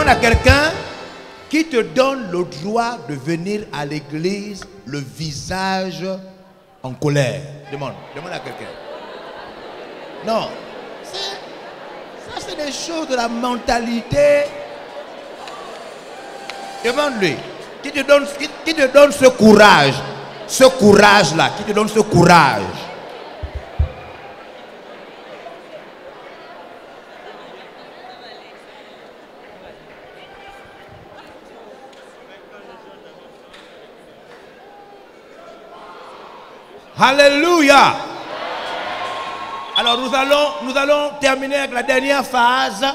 Demande à quelqu'un qui te donne le droit de venir à l'église le visage en colère. Demande à quelqu'un. Non, ça c'est des choses de la mentalité. Demande-lui, qui te donne ce courage-là, qui te donne ce courage. Alléluia. Alors nous allons terminer avec la dernière phase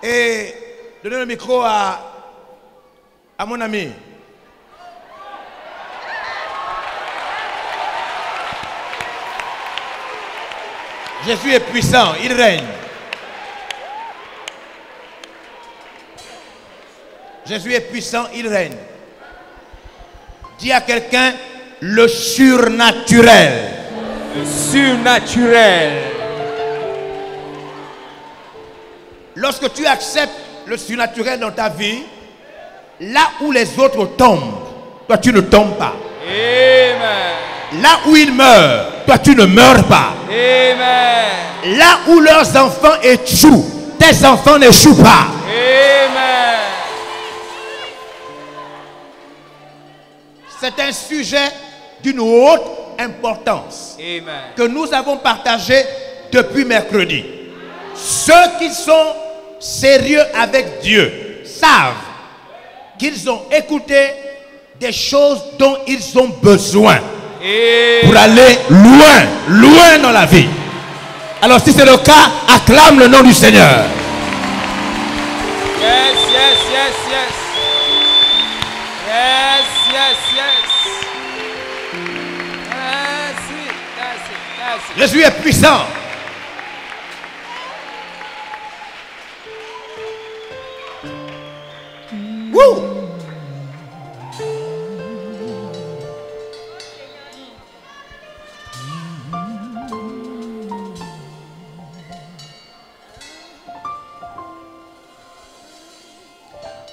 et donner le micro à mon ami. Jésus est puissant, il règne. Jésus est puissant, il règne. Dis à quelqu'un le surnaturel. Le surnaturel. Lorsque tu acceptes le surnaturel dans ta vie, là où les autres tombent, toi tu ne tombes pas. Amen. Là où ils meurent, toi tu ne meurs pas. Amen. Là où leurs enfants échouent, tes enfants n'échouent pas. Amen. C'est un sujet d'une haute importance. Amen. Que nous avons partagé depuis mercredi. Ceux qui sont sérieux avec Dieu savent qu'ils ont écouté des choses dont ils ont besoin pour aller loin dans la vie. Alors si c'est le cas, acclame le nom du Seigneur. Yes, yes, yes, yes. Yes, yes, yes. Jésus est puissant. Woo!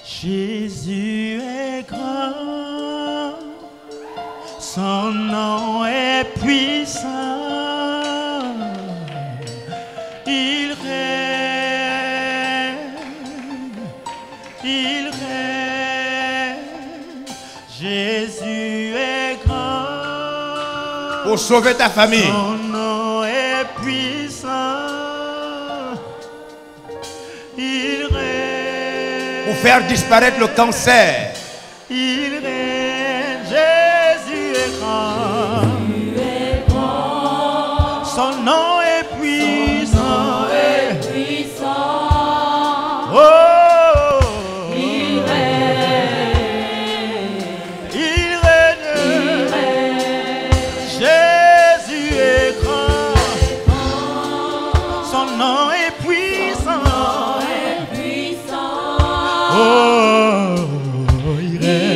Jésus est grand, son nom est puissant, il règne, Jésus est grand, pour sauver ta famille. Son nom est puissant, il règne, pour faire disparaître le cancer. il règne, Jésus est grand. Son nom est puissant. Oh, il règne. Jésus est grand. Son nom est puissant. Oh, il règne.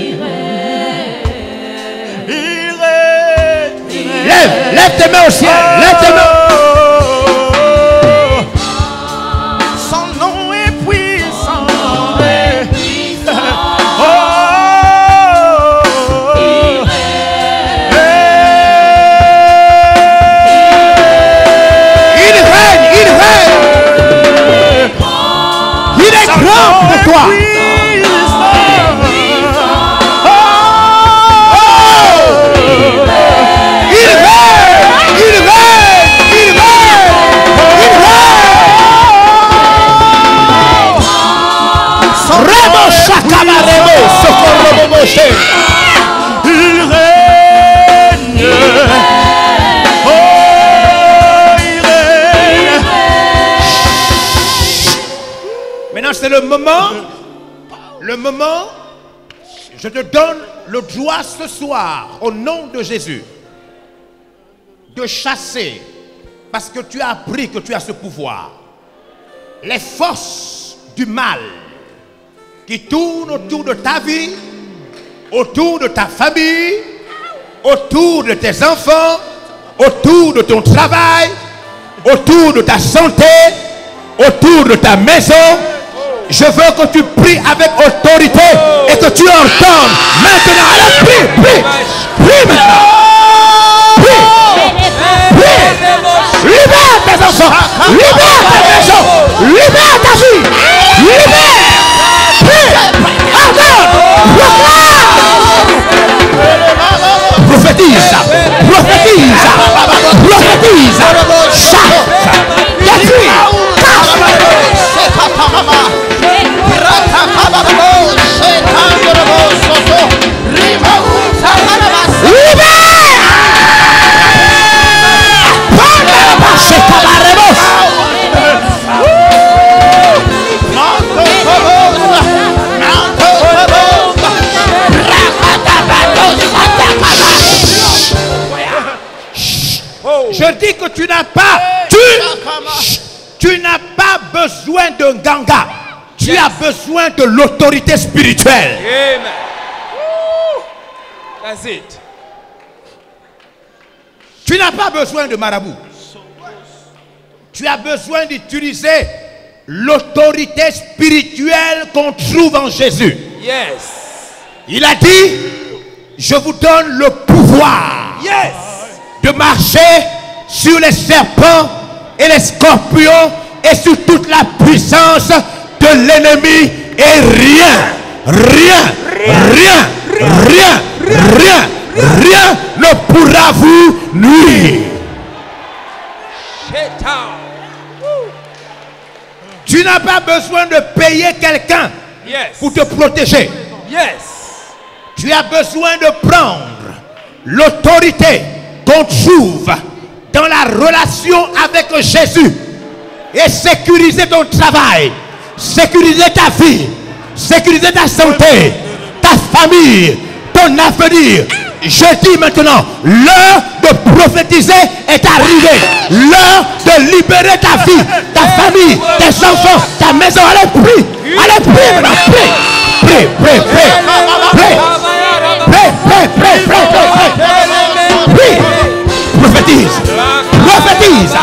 Lève tes mains au ciel. Lève tes mains. Son nom est puissant. Il règne. Il est grand pour toi. Il règne. Oh, il règne. Maintenant c'est le moment, je te donne le droit ce soir, au nom de Jésus, de chasser, parce que tu as appris que tu as ce pouvoir, les forces du mal qui tournent autour de ta vie, autour de ta famille, autour de tes enfants, autour de ton travail, autour de ta santé, autour de ta maison. Je veux que tu pries avec autorité et que tu ordonnes. Maintenant, allez, prie, prie. Prie maintenant. Prie. Prie. Libère tes enfants. Libère ta maison. Libère ta vie. Libère. Prie. Ordonne. Prophétise. Prophétise. Prophétise. Chaque. Détruis. Je dis que tu n'as pas, tu n'as pas besoin d'un ganga. Tu as besoin de l'autorité spirituelle. Amen. That's it. Tu n'as pas besoin de marabout. Tu as besoin d'utiliser l'autorité spirituelle qu'on trouve en Jésus. Yes. Il a dit, je vous donne le pouvoir de marcher sur les serpents et les scorpions et sur toute la puissance de l'ennemi, et rien ne pourra vous nuire. Tu n'as pas besoin de payer quelqu'un pour te protéger. Tu as besoin de prendre l'autorité qu'on trouve dans la relation avec Jésus et sécuriser ton travail, sécuriser ta vie, sécuriser ta santé, ta famille, ton avenir. Je dis maintenant, l'heure de prophétiser est arrivée. L'heure de libérer ta vie, ta famille, tes enfants, ta maison. Allez, prie. Allez, prie maintenant. Prie. Prie, prie, prie. Prie. Prie, prie, prie, prie, prie. Prie. Prophétise. Prophétise.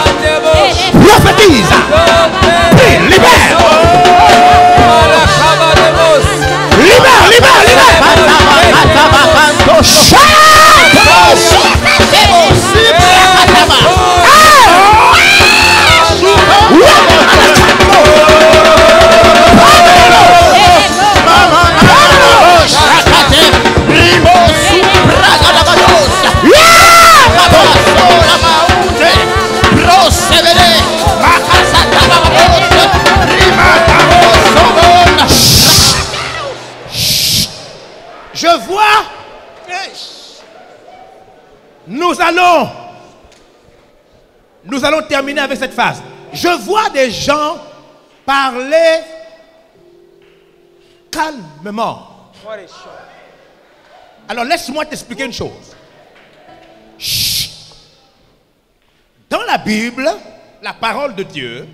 Prophétise. Prie, libère. Libère, libère, libère. Je vois, nous allons terminer avec cette phase. Je vois des gens parler calmement. Alors laisse-moi t'expliquer une chose. Chut. Dans la Bible, la parole de Dieu,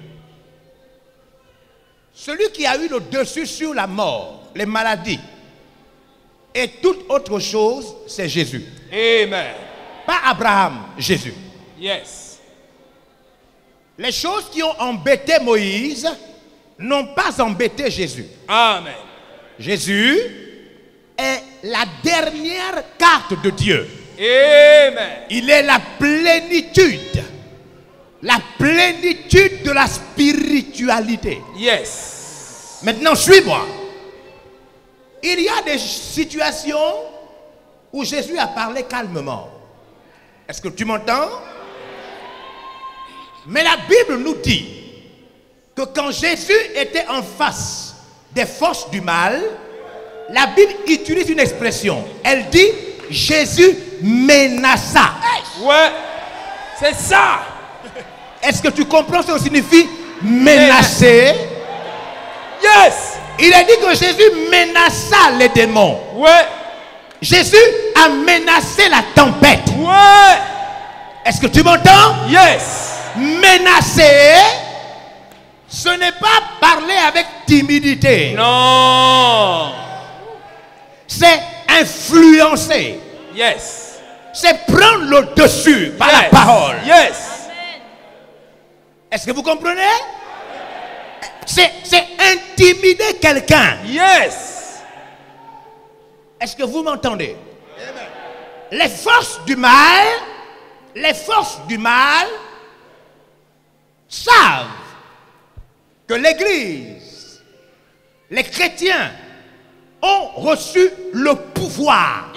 celui qui a eu le dessus sur la mort, les maladies et toute autre chose, c'est Jésus. Amen. Pas Abraham, Jésus. Yes. Les choses qui ont embêté Moïse n'ont pas embêté Jésus. Amen. Jésus est la dernière carte de Dieu. Amen. Il est la plénitude de la spiritualité. Yes. Maintenant, suis-moi. Il y a des situations où Jésus a parlé calmement. Est-ce que tu m'entends? Mais la Bible nous dit que quand Jésus était en face des forces du mal, la Bible utilise une expression. Elle dit, Jésus menaça. Ouais, c'est ça. Est-ce que tu comprends ce que signifie menacer? Yes. Il a dit que Jésus menaça les démons. Ouais. Jésus a menacé la tempête. Ouais. Est-ce que tu m'entends? Yes. Menacer, ce n'est pas parler avec timidité. Non. C'est influencer. Yes. C'est prendre le dessus par la parole. Yes. Est-ce que vous comprenez? C'est intimider quelqu'un. Yes. Est-ce que vous m'entendez? Les forces du mal savent que l'Église, les chrétiens ont reçu le pouvoir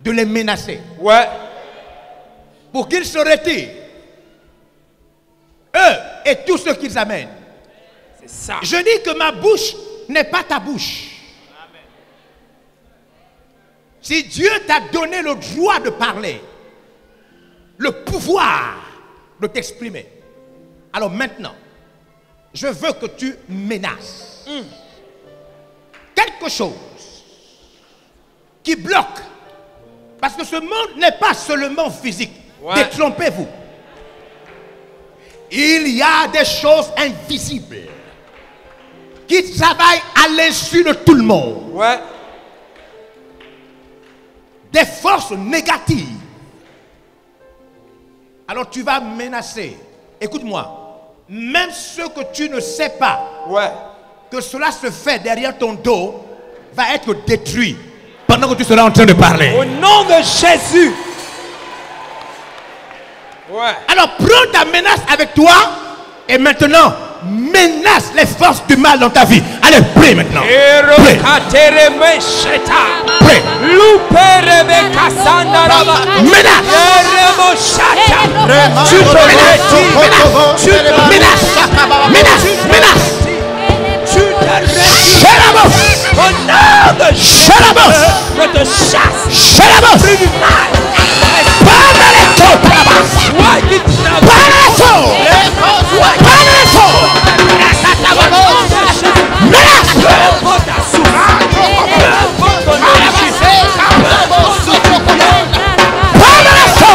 de les menacer. Ouais. Pour qu'ils se retirent. Eux et tous ceux qu'ils amènent. C'est ça. Je dis que ma bouche n'est pas ta bouche. Si Dieu t'a donné le droit de parler, le pouvoir de t'exprimer, alors maintenant, je veux que tu menaces quelque chose qui bloque. Parce que ce monde n'est pas seulement physique. Ouais. Détrompez-vous. Il y a des choses invisibles qui travaillent à l'insu de tout le monde. Ouais. Des forces négatives. Alors tu vas menacer. Écoute-moi. Même ce que tu ne sais pas, Ouais. que cela se fait derrière ton dos, va être détruit pendant que tu seras en train de parler. Au nom de Jésus. Ouais. Alors prends ta menace avec toi et maintenant menace les forces du mal dans ta vie. Allez, prie maintenant. Prie. Prie. Menace. Tu te retires. Menace. Menace. Menace. Menace. Tu te retires. Shalabos. Au nom de Shalabos. je te chasse. Shalabos. Du mal. Parle-les-toi, Parabas. Toi qui travailles. Parle-les-toi. Parle-les-toi. Menace. Peu importe ta souffrance. Peu importe ton origine. Peu importe ce que tu fais. Parle-les-toi.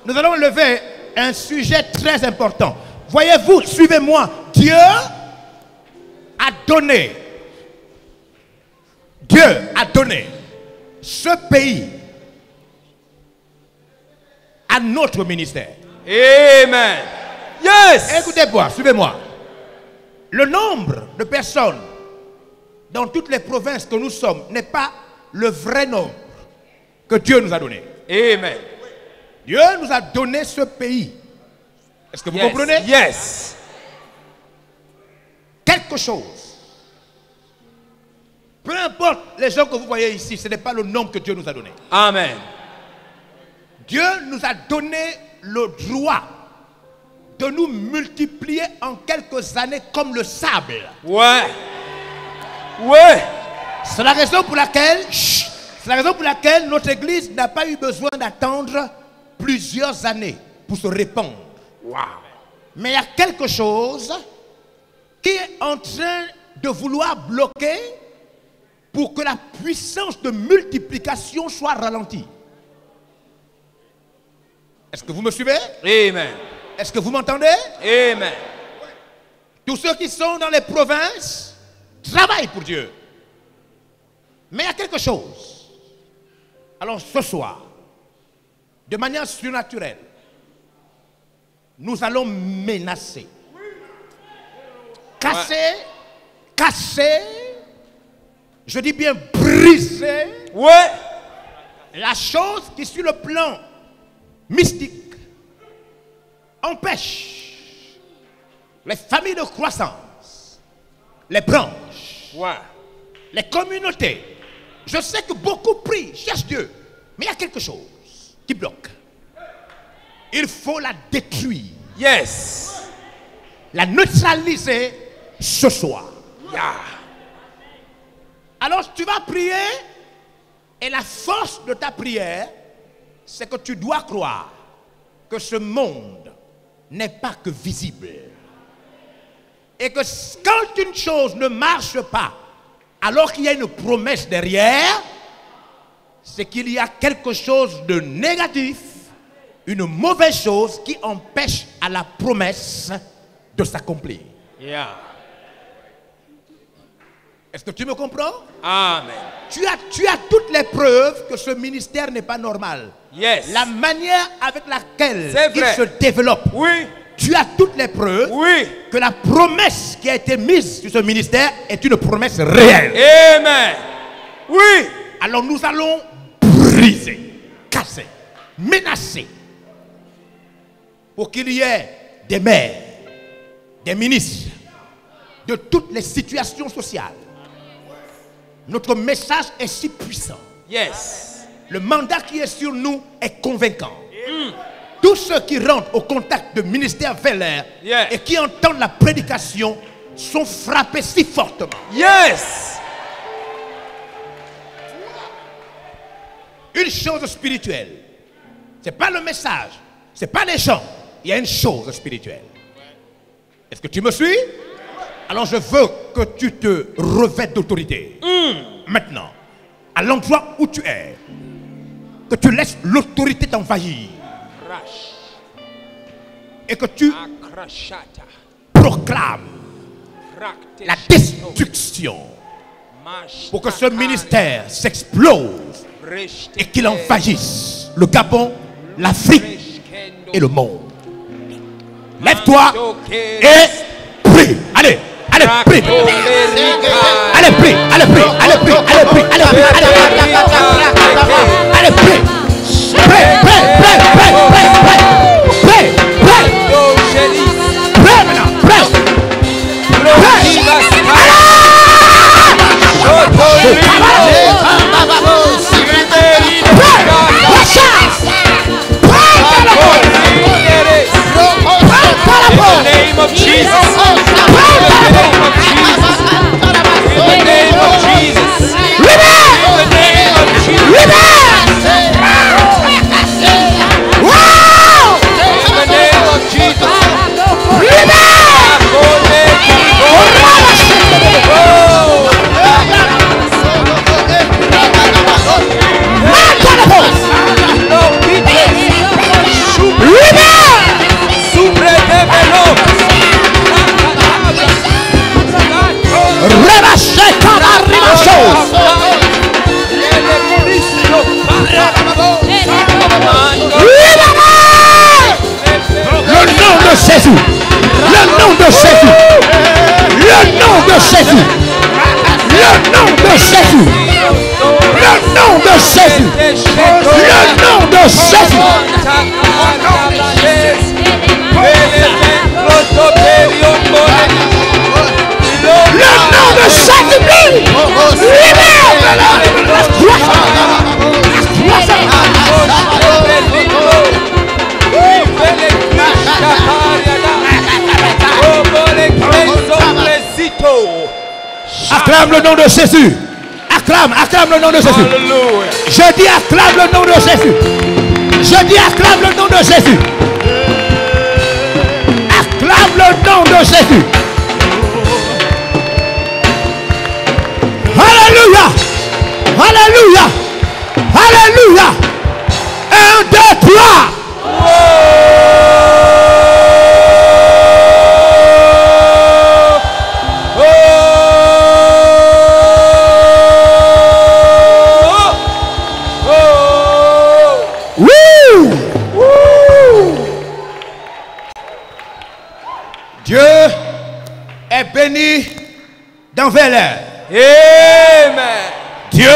Nous allons élever un sujet très important. Voyez-vous, suivez-moi. Dieu a donné ce pays à notre ministère. Amen. Yes. Écoutez-moi, suivez-moi. Le nombre de personnes dans toutes les provinces que nous sommes n'est pas le vrai nombre que Dieu nous a donné. Amen. Dieu nous a donné ce pays. Est-ce que vous comprenez? Yes. Quelque chose. Peu importe les gens que vous voyez ici, ce n'est pas le nombre que Dieu nous a donné. Amen. Dieu nous a donné le droit de nous multiplier en quelques années comme le sable. Ouais. Ouais. C'est la raison pour laquelle, notre église n'a pas eu besoin d'attendre plusieurs années pour se répandre. Wow. Mais il y a quelque chose qui est en train de vouloir bloquer pour que la puissance de multiplication soit ralentie. Est-ce que vous me suivez? Amen. Est-ce que vous m'entendez? Amen. Tous ceux qui sont dans les provinces travaillent pour Dieu. Mais il y a quelque chose. Alors ce soir, de manière surnaturelle, nous allons menacer, casser, je dis bien briser, Ouais. la chose qui sur le plan mystique empêche les familles de croissance, les branches, Ouais. les communautés Je sais que beaucoup prient, cherchent Dieu. Mais il y a quelque chose qui bloque. Il faut la détruire. Yes. La neutraliser ce soir. Yeah. Alors tu vas prier et la force de ta prière, c'est que tu dois croire que ce monde n'est pas que visible. Et que quand une chose ne marche pas, alors qu'il y a une promesse derrière, c'est qu'il y a quelque chose de négatif, une mauvaise chose qui empêche à la promesse de s'accomplir. Yeah. Est-ce que tu me comprends? Amen. Tu as toutes les preuves que ce ministère n'est pas normal. Yes. La manière avec laquelle C'est il vrai. se développe. Oui. Tu as toutes les preuves Oui. que la promesse qui a été mise sur ce ministère est une promesse réelle. Amen. Oui. Alors nous allons briser, casser, menacer pour qu'il y ait des maires, des ministres, de toutes les situations sociales. Notre message est si puissant. Yes. Le mandat qui est sur nous est convaincant. Tous ceux qui rentrent au contact de ministère Veller Yeah. et qui entendent la prédication sont frappés si fortement. Yes. Une chose spirituelle, ce n'est pas le message, ce n'est pas les gens, il y a une chose spirituelle. Est-ce que tu me suis? Alors je veux que tu te revêtes d'autorité. Maintenant, à l'endroit où tu es, que tu laisses l'autorité t'envahir Crash. et que tu Akrashata. proclames Rakte. la destruction Mash. pour que ce ministère s'explose et qu'il envahisse le Gabon, l'Afrique et le monde. Lève-toi et prie. Allez, allez, prie. Allez, prie, allez, prie, allez, prie, allez, prie, allez, prie, allez, prie. Allez, prie. Prie, prie, prie, prie, prie, prie, prie, prie maintenant, prie. Name of Jesus. In the name of Jesus. In the name of Jesus. In the name of Jesus. Jésus, le nom de Jésus, le nom de Jésus, le nom de Jésus, le nom de Jésus, le nom de Jésus. Le nom de Jésus, acclame le nom de Jésus. Acclame le nom de Jésus. Je dis acclame le nom de Jésus. Je dis acclame le nom de Jésus. Acclame le nom de Jésus. Alléluia. Alléluia. Alléluia. 1, 2, 3. Dieu est béni dans Veller. Amen. Dieu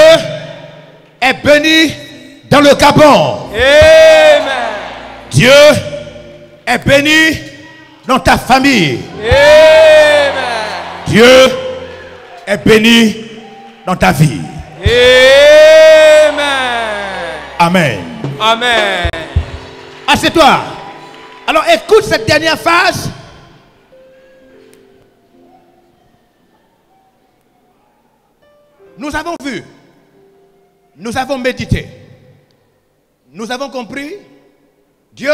est béni dans le Gabon. Amen. Dieu est béni dans ta famille. Amen. Dieu est béni dans ta vie. Amen. Amen. Amen. Assieds-toi. Alors écoute cette dernière phase. Nous avons vu, nous avons médité, nous avons compris, Dieu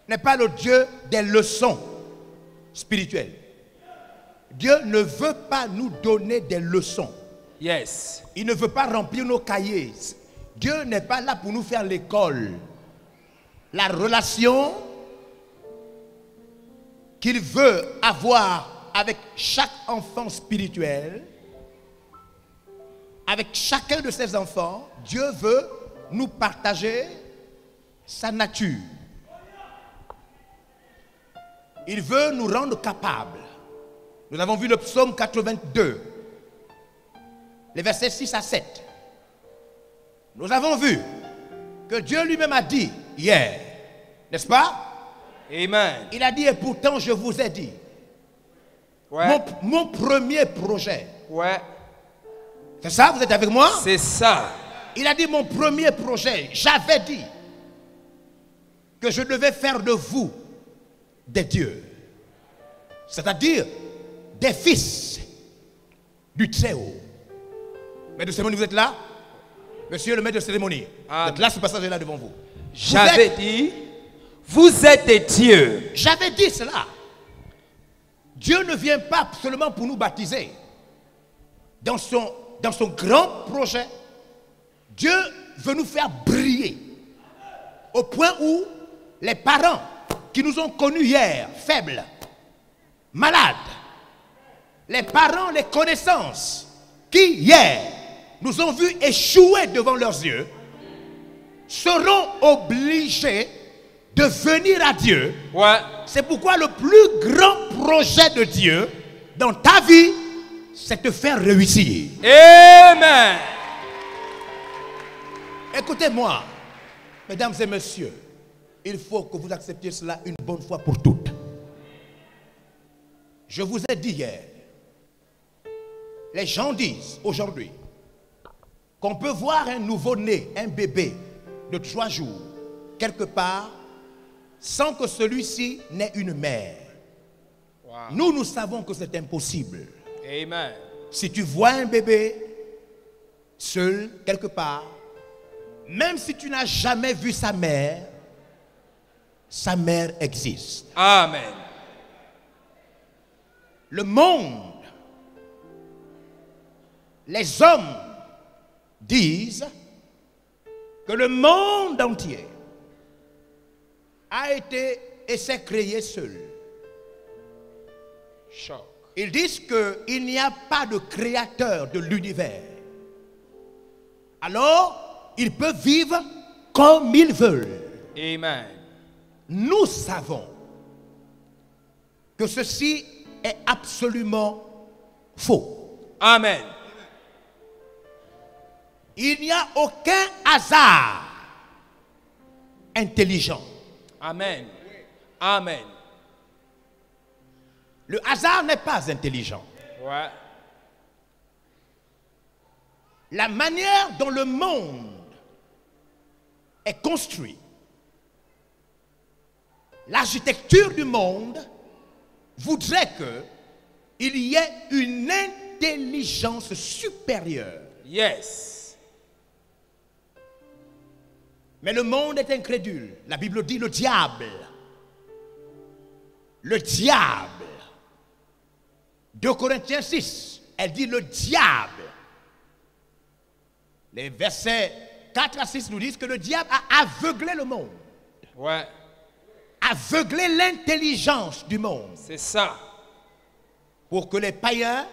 n'est pas le Dieu des leçons spirituelles. Dieu ne veut pas nous donner des leçons. Yes. Il ne veut pas remplir nos cahiers. Dieu n'est pas là pour nous faire l'école. La relation qu'il veut avoir avec chaque enfant spirituel, avec chacun de ses enfants, Dieu veut nous partager sa nature. Il veut nous rendre capables. Nous avons vu le psaume 82, les versets 6 à 7. Nous avons vu que Dieu lui-même a dit hier, n'est-ce pas? Amen. Il a dit, et pourtant je vous ai dit, Ouais. mon premier projet. Ouais. C'est ça, vous êtes avec moi? C'est ça. Il a dit, mon premier projet, j'avais dit que je devais faire de vous des dieux. C'est-à-dire des fils du Très-Haut. Maître de cérémonie, vous êtes là? Monsieur le maître de cérémonie, vous êtes là, ce passage est là devant vous. J'avais dit, vous êtes des dieux. J'avais dit cela. Dieu ne vient pas seulement pour nous baptiser. Dans son grand projet, Dieu veut nous faire briller. Au point où les parents qui nous ont connus hier, faibles, malades, les parents, les connaissances qui hier nous ont vus échouer devant leurs yeux, seront obligés de venir à Dieu. Ouais. C'est pourquoi le plus grand projet de Dieu dans ta vie, c'est de te faire réussir. Amen. Écoutez-moi, mesdames et messieurs, il faut que vous acceptiez cela une bonne fois pour toutes. Je vous ai dit hier, les gens disent aujourd'hui qu'on peut voir un nouveau-né, un bébé de 3 jours, quelque part, sans que celui-ci n'ait une mère. Wow. Nous savons que c'est impossible. Amen. Si tu vois un bébé seul, quelque part, même si tu n'as jamais vu sa mère existe. Amen. Le monde, les hommes disent que le monde entier a été et s'est créé seul. Choc. Ils disent qu'il n'y a pas de créateur de l'univers. Alors, ils peuvent vivre comme ils veulent. Amen. Nous savons que ceci est absolument faux. Amen. Il n'y a aucun hasard intelligent. Amen. Amen. Le hasard n'est pas intelligent. Ouais. La manière dont le monde est construit, l'architecture du monde voudrait qu'il y ait une intelligence supérieure. Yes. Mais le monde est incrédule. La Bible dit le diable. Le diable. 2 Corinthiens 6, elle dit le diable. Les versets 4 à 6 nous disent que le diable a aveuglé le monde. Ouais. Aveuglé l'intelligence du monde. C'est ça. Pour que les païens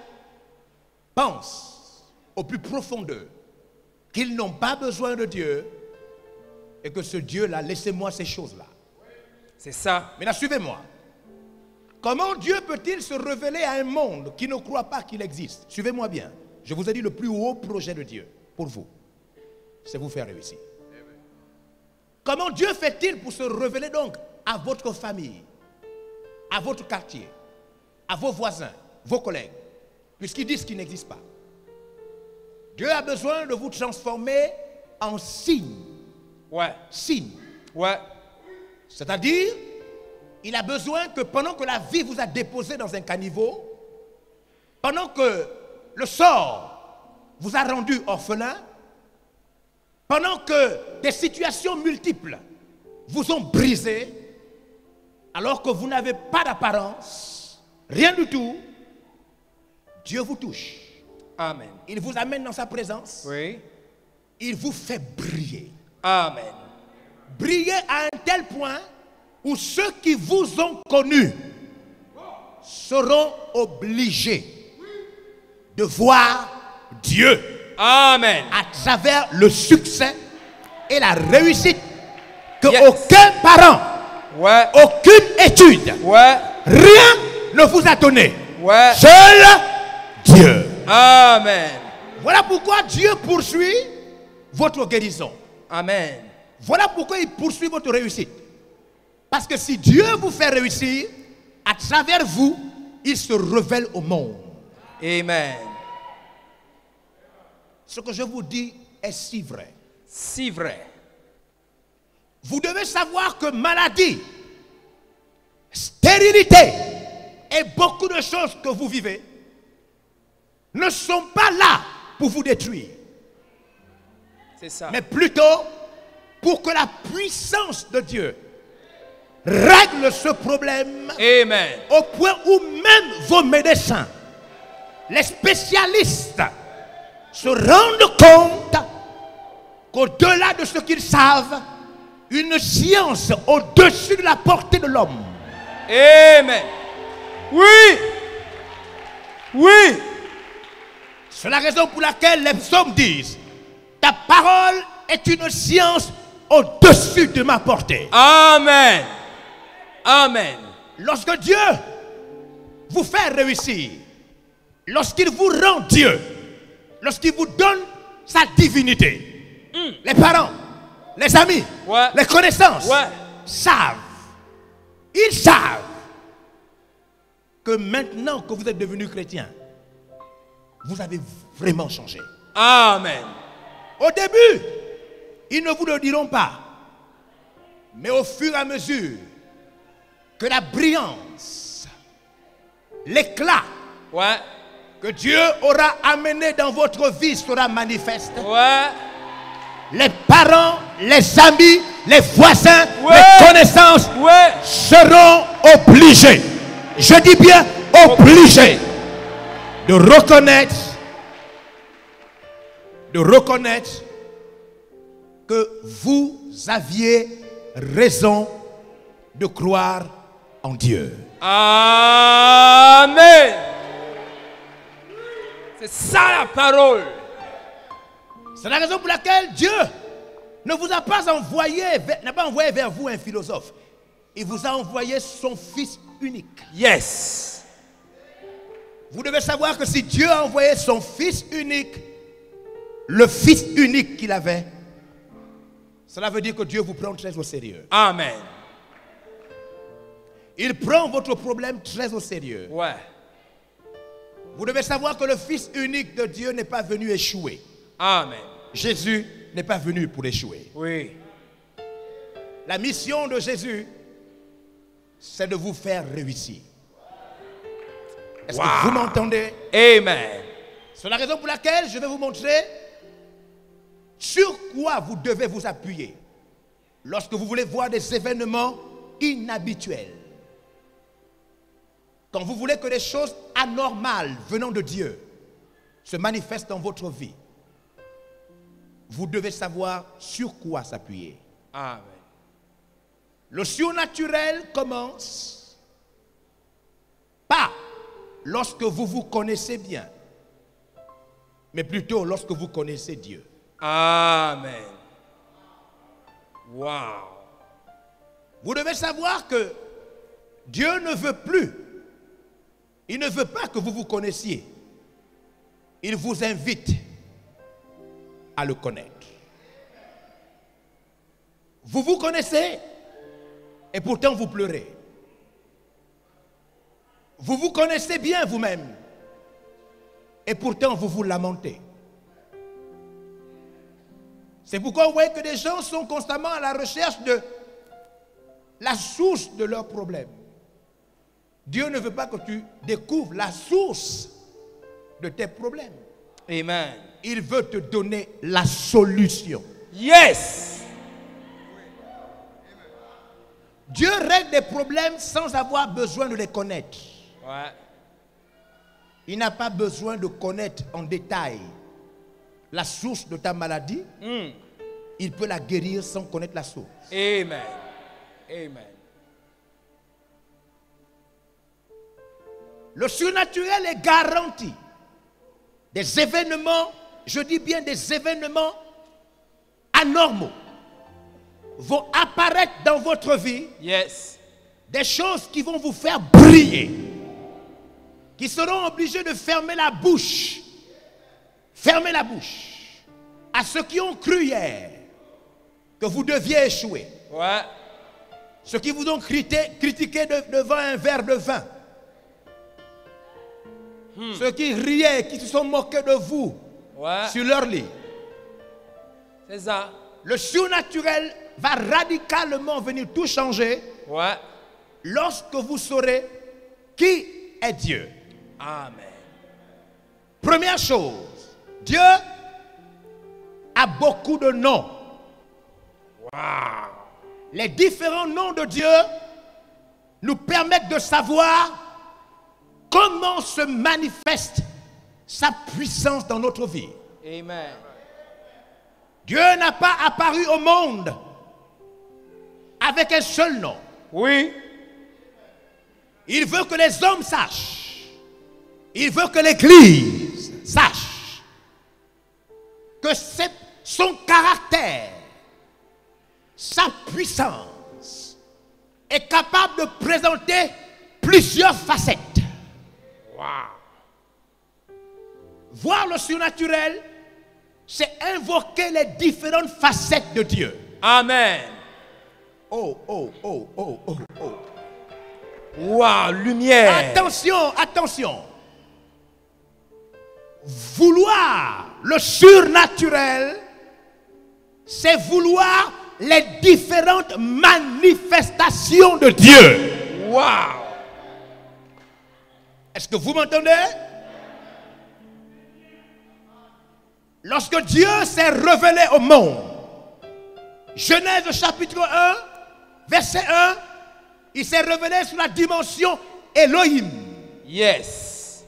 pensent au plus profondeur qu'ils n'ont pas besoin de Dieu et que ce Dieu-là, laissez-moi ces choses-là. C'est ça. Maintenant, suivez-moi. Comment Dieu peut-il se révéler à un monde qui ne croit pas qu'il existe? Suivez-moi bien. Je vous ai dit le plus haut projet de Dieu pour vous, c'est vous faire réussir. Comment Dieu fait-il pour se révéler donc à votre famille, à votre quartier, à vos voisins, vos collègues, puisqu'ils disent qu'il n'existe pas? Dieu a besoin de vous transformer en signe. Ouais. Signe. Ouais. C'est-à-dire, il a besoin que pendant que la vie vous a déposé dans un caniveau, pendant que le sort vous a rendu orphelin, pendant que des situations multiples vous ont brisé, alors que vous n'avez pas d'apparence, rien du tout, Dieu vous touche. Amen. Il vous amène dans sa présence. Oui. Il vous fait briller. Amen. Briller à un tel point où ceux qui vous ont connus seront obligés de voir Dieu Amen. à travers le succès et la réussite que Yes. aucun parent, Ouais. aucune étude, Ouais. rien ne vous a donné. Ouais. Seul Dieu. Amen. Voilà pourquoi Dieu poursuit votre guérison. Amen. Voilà pourquoi il poursuit votre réussite. Parce que si Dieu vous fait réussir, à travers vous, il se révèle au monde. Amen. Ce que je vous dis est si vrai. Si vrai. Vous devez savoir que maladie, stérilité et beaucoup de choses que vous vivez ne sont pas là pour vous détruire, C'est ça. mais plutôt pour que la puissance de Dieu règle ce problème Amen. au point où même vos médecins, les spécialistes, se rendent compte qu'au-delà de ce qu'ils savent, une science au-dessus de la portée de l'homme. Amen. Oui. Oui. C'est la raison pour laquelle les psaumes disent: ta parole est une science au-dessus de ma portée. Amen. Amen. Lorsque Dieu vous fait réussir, lorsqu'il vous rend Dieu, lorsqu'il vous donne sa divinité, les parents, les amis, Ouais. les connaissances Ouais. savent, ils savent que maintenant que vous êtes devenu chrétien, vous avez vraiment changé. Amen. Au début, ils ne vous le diront pas, mais au fur et à mesure que la brillance, l'éclat Ouais. que Dieu aura amené dans votre vie sera manifeste, Ouais. les parents, les amis, les voisins, Ouais. les connaissances Ouais. seront obligés, je dis bien obligés, de reconnaître que vous aviez raison de croire en Dieu. Amen. C'est ça la parole. C'est la raison pour laquelle Dieu ne vous a pas envoyé, n'a pas envoyé vers vous un philosophe. Il vous a envoyé son Fils unique. Yes. Vous devez savoir que si Dieu a envoyé son Fils unique, le Fils unique qu'il avait, cela veut dire que Dieu vous prend très au sérieux. Amen. Il prend votre problème très au sérieux. Ouais. Vous devez savoir que le Fils unique de Dieu n'est pas venu échouer. Amen. Jésus n'est pas venu pour échouer. Oui. La mission de Jésus, c'est de vous faire réussir. Est-ce que vous m'entendez? Amen. C'est la raison pour laquelle je vais vous montrer sur quoi vous devez vous appuyer lorsque vous voulez voir des événements inhabituels. Quand vous voulez que des choses anormales venant de Dieu se manifestent dans votre vie, vous devez savoir sur quoi s'appuyer. Amen. Le surnaturel commence pas lorsque vous vous connaissez bien, mais plutôt lorsque vous connaissez Dieu. Amen. Wow. Vous devez savoir que Dieu ne veut plus, il ne veut pas que vous vous connaissiez. Il vous invite à le connaître. Vous vous connaissez et pourtant vous pleurez. Vous vous connaissez bien vous-même et pourtant vous vous lamentez. C'est pourquoi vous voyez que des gens sont constamment à la recherche de la source de leurs problèmes. Dieu ne veut pas que tu découvres la source de tes problèmes. Amen. Il veut te donner la solution. Yes. Dieu règle des problèmes sans avoir besoin de les connaître. Ouais. Il n'a pas besoin de connaître en détail la source de ta maladie. Il peut la guérir sans connaître la source. Amen. Amen. Le surnaturel est garanti. Des événements, je dis bien des événements anormaux vont apparaître dans votre vie. Yes. Des choses qui vont vous faire briller, qui seront obligés de fermer la bouche. Fermez la bouche à ceux qui ont cru hier que vous deviez échouer. Ouais. Ceux qui vous ont critiqué devant un verre de vin. Ceux qui riaient, qui se sont moqués de vous sur leur lit. C'est ça. Le surnaturel va radicalement venir tout changer lorsque vous saurez qui est Dieu. Amen. Première chose, Dieu a beaucoup de noms. Les différents noms de Dieu nous permettent de savoir comment se manifeste sa puissance dans notre vie. Amen. Dieu n'a pas apparu au monde avec un seul nom. Oui. Il veut que les hommes sachent. Il veut que l'Église sache que c'est son caractère, sa puissance est capable de présenter plusieurs facettes. Voir le surnaturel, c'est invoquer les différentes facettes de Dieu. Amen. Oh, oh, oh, oh, oh, oh. Wow, lumière. Attention, attention. Vouloir le surnaturel, c'est vouloir les différentes manifestations de Dieu. Wow. Est-ce que vous m'entendez? Lorsque Dieu s'est révélé au monde, Genèse chapitre 1, verset 1, il s'est révélé sur la dimension Elohim. Yes.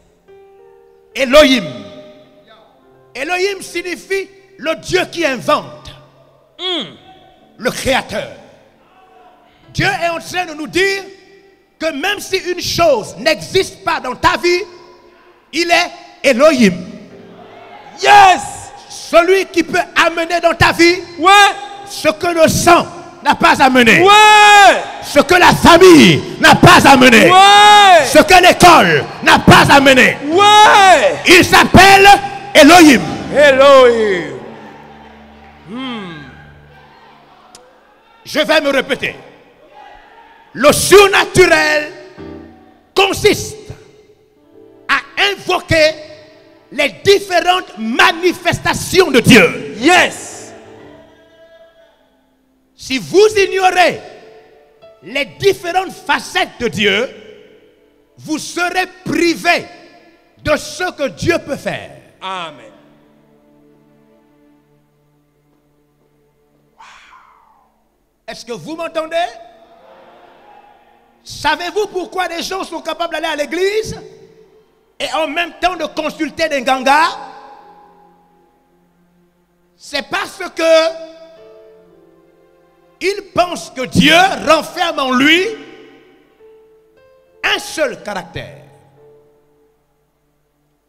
Elohim. Elohim signifie le Dieu qui invente. Le créateur. Dieu est en train de nous dire que même si une chose n'existe pas dans ta vie, il est Elohim. Yes. Celui qui peut amener dans ta vie ce que le sang n'a pas amené. Ce que la famille n'a pas amené. Ce que l'école n'a pas amené. Il s'appelle Elohim. Elohim. Je vais me répéter. Le surnaturel consiste à invoquer les différentes manifestations de Dieu. Yes. Si vous ignorez les différentes facettes de Dieu, vous serez privé de ce que Dieu peut faire. Amen. Est-ce que vous m'entendez? Savez-vous pourquoi les gens sont capables d'aller à l'église et en même temps de consulter des gangas? C'est parce que ils pensent que Dieu renferme en lui un seul caractère.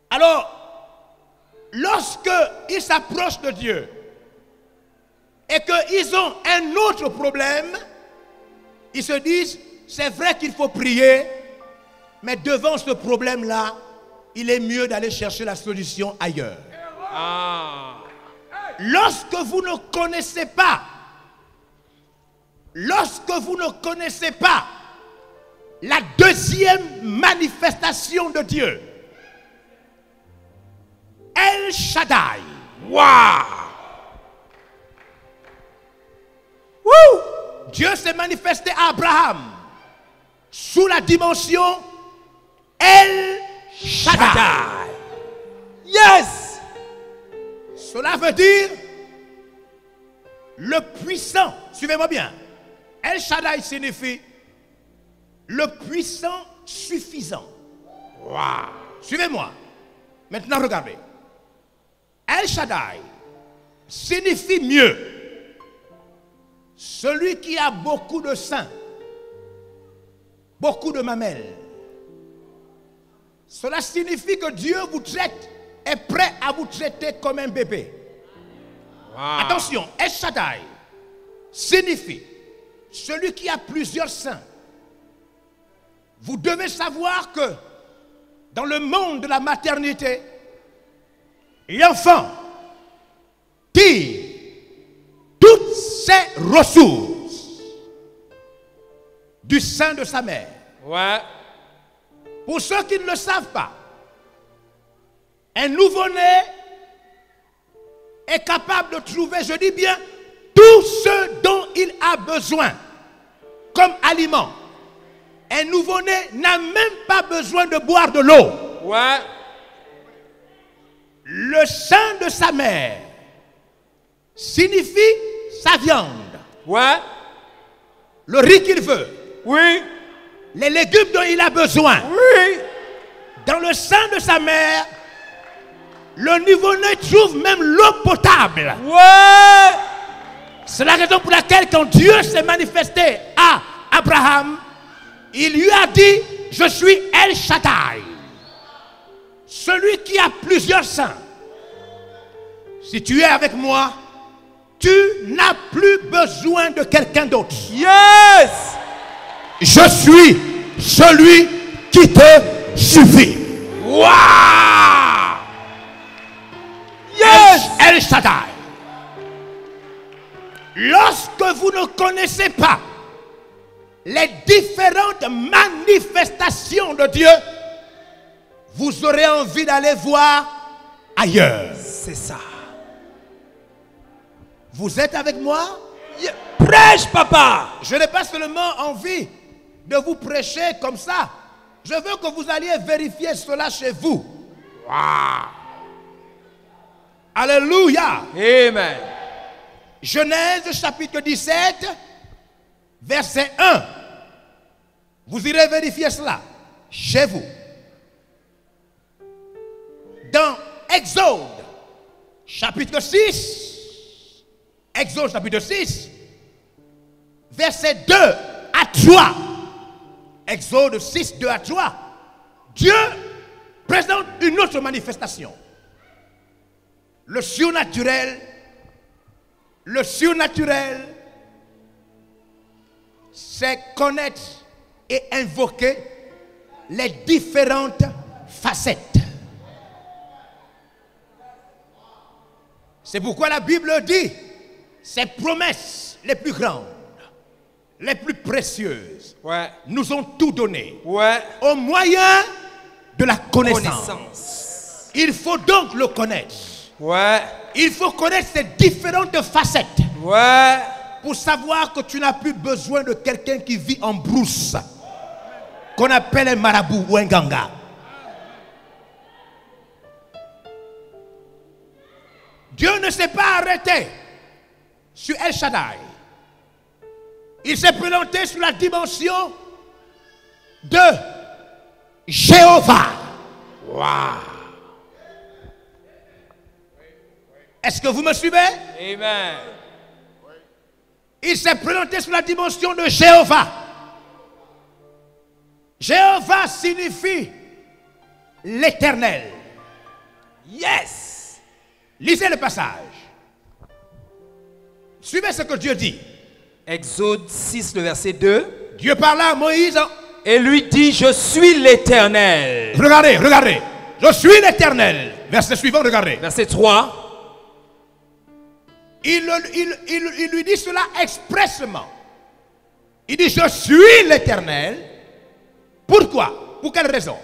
Alors, lorsque ils s'approchent de Dieu et qu'ils ont un autre problème, ils se disent, c'est vrai qu'il faut prier, mais devant ce problème-là, il est mieux d'aller chercher la solution ailleurs. Lorsque vous ne connaissez pas, la deuxième manifestation de Dieu, El Shaddai, Dieu s'est manifesté à Abraham sous la dimension El Shaddai. Yes. Cela veut dire le puissant. Suivez-moi bien. El Shaddai signifie le puissant suffisant. Wow. Suivez-moi. Maintenant, regardez. El Shaddai signifie mieux celui qui a beaucoup de seins, beaucoup de mamelles. Cela signifie que Dieu vous traite, est prêt à vous traiter comme un bébé. Wow. Attention, El Shaddai signifie celui qui a plusieurs seins. Vous devez savoir que dans le monde de la maternité, l'enfant tire toutes ses ressources du sein de sa mère. Ouais. Pour ceux qui ne le savent pas, un nouveau-né est capable de trouver, je dis bien, tout ce dont il a besoin comme aliment. Un nouveau-né n'a même pas besoin de boire de l'eau. Ouais. Le sein de sa mère signifie sa viande. Ouais. Le riz qu'il veut. Oui. Les légumes dont il a besoin. Oui. Dans le sein de sa mère, le nouveau-né trouve même l'eau potable. Ouais. C'est la raison pour laquelle quand Dieu s'est manifesté à Abraham, il lui a dit, je suis El Shaddai, celui qui a plusieurs seins. Si tu es avec moi, tu n'as plus besoin de quelqu'un d'autre. Yes. Je suis celui qui te suffit. Waouh! Yes. El Shaddai. Lorsque vous ne connaissez pas les différentes manifestations de Dieu, vous aurez envie d'aller voir ailleurs. C'est ça. Vous êtes avec moi? Prêche, papa. Je n'ai pas seulement envie de vous prêcher comme ça. Je veux que vous alliez vérifier cela chez vous. Wow. Alléluia. Amen. Genèse chapitre 17, verset 1. Vous irez vérifier cela chez vous. Dans Exode chapitre 6, Exode chapitre 6, verset 2 à 3. Exode 6, 2 à 3. Dieu présente une autre manifestation. Le surnaturel, c'est connaître et invoquer les différentes facettes. C'est pourquoi la Bible dit ces promesses les plus grandes, les plus précieuses, ouais, nous ont tout donné, ouais, au moyen de la connaissance. Il faut donc le connaître. Ouais. Il faut connaître ces différentes facettes. Ouais. Pour savoir que tu n'as plus besoin de quelqu'un qui vit en brousse, qu'on appelle un marabout ou un ganga. Dieu ne s'est pas arrêté sur El Shaddai. Il s'est présenté sur la dimension de Jéhovah. Wow. Est-ce que vous me suivez? Amen. Il s'est présenté sur la dimension de Jéhovah. Jéhovah signifie l'éternel. Yes. Lisez le passage. Suivez ce que Dieu dit. Exode 6, le verset 2. Dieu parla à Moïse et lui dit, je suis l'éternel. Regardez, regardez. Je suis l'éternel. Verset suivant, regardez. Verset 3. Il lui dit cela expressément. Il dit, je suis l'éternel. Pourquoi? Pour quelle raison?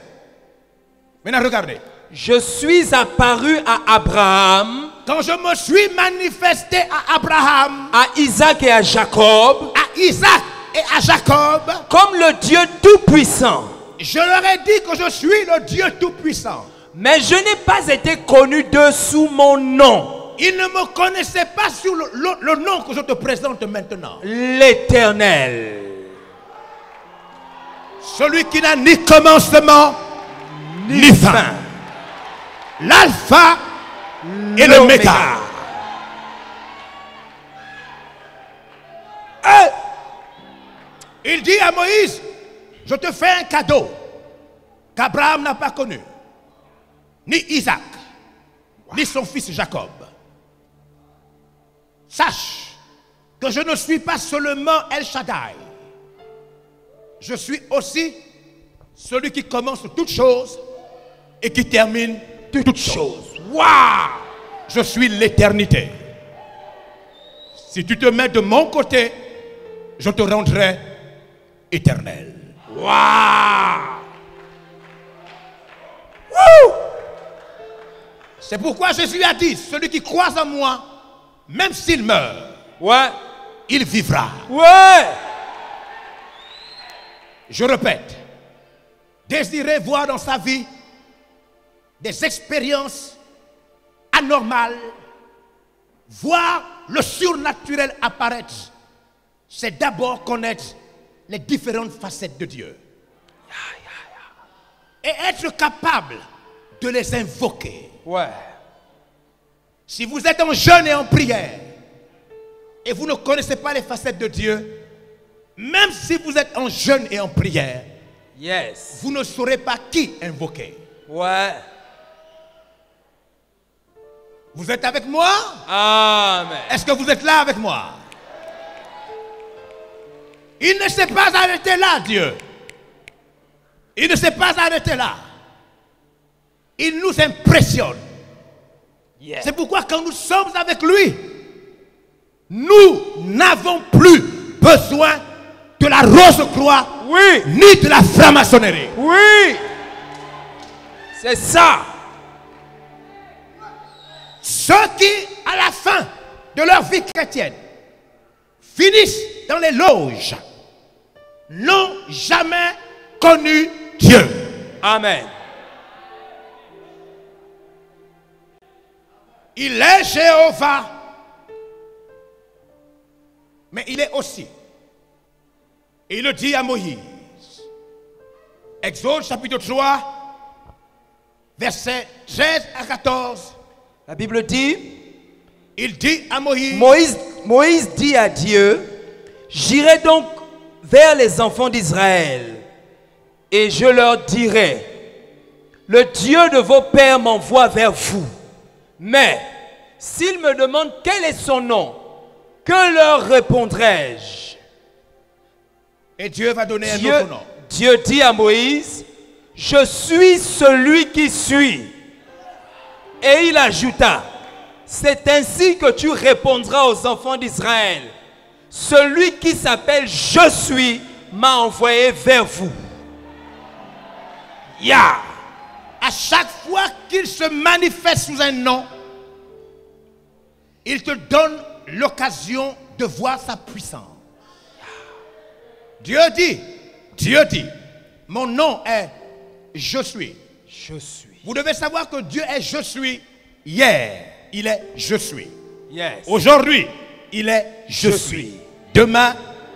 Maintenant, regardez. Je suis apparu à Abraham. Quand je me suis manifesté à Abraham, à Isaac et à Jacob. À Isaac et à Jacob, comme le Dieu Tout-Puissant. je leur ai dit que je suis le Dieu Tout-Puissant. Mais je n'ai pas été connu d'eux sous mon nom, Ils ne me connaissaient pas sur le nom que je te présente maintenant. l'Éternel. Celui qui n'a ni commencement, ni fin. L'alpha et l'oméga. Il dit à Moïse, je te fais un cadeau qu'Abraham n'a pas connu, ni Isaac, ni son fils Jacob. Sache que je ne suis pas seulement El Shaddai, je suis aussi celui qui commence toutes choses et qui termine toutes choses. Waouh! Je suis l'éternité. Si tu te mets de mon côté, je te rendrai éternel. Waouh! C'est pourquoi Jésus a dit, celui qui croit en moi, même s'il meurt, Ouais. il vivra. Ouais. Je répète, désirez voir dans sa vie des expériences anormales, voir le surnaturel apparaître, c'est d'abord connaître les différentes facettes de Dieu. Et être capable de les invoquer. Ouais. Si vous êtes en jeûne et en prière, et vous ne connaissez pas les facettes de Dieu, même si vous êtes en jeûne et en prière, Yes. vous ne saurez pas qui invoquer. Ouais. Vous êtes avec moi? Amen. Est-ce que vous êtes là avec moi? Il ne s'est pas arrêté là, Dieu. Il ne s'est pas arrêté là. Il nous impressionne. Yes. C'est pourquoi quand nous sommes avec lui, nous n'avons plus besoin de la rose-croix, Oui. ni de la franc-maçonnerie. Oui. C'est ça. Ceux qui, à la fin de leur vie chrétienne, finissent dans les loges, n'ont jamais connu Dieu. Amen. Il est Jéhovah, mais il est aussi. Et il le dit à Moïse. Exode chapitre 3, versets 13 à 14. La Bible dit, Il dit à Moïse, Moïse dit à Dieu, j'irai donc vers les enfants d'Israël et je leur dirai, le Dieu de vos pères m'envoie vers vous. Mais s'ils me demandent quel est son nom, que leur répondrai-je? et Dieu va donner un autre nom. Dieu dit à Moïse, je suis celui qui suis. Et il ajouta, c'est ainsi que tu répondras aux enfants d'Israël. Celui qui s'appelle Je suis m'a envoyé vers vous. Ya. À chaque fois qu'il se manifeste sous un nom, il te donne l'occasion de voir sa puissance. Dieu dit, mon nom est Je suis. Je suis. Vous devez savoir que Dieu est Je suis. Hier, il est Je suis. Yes. Aujourd'hui, il est Je Je suis. suis. Demain,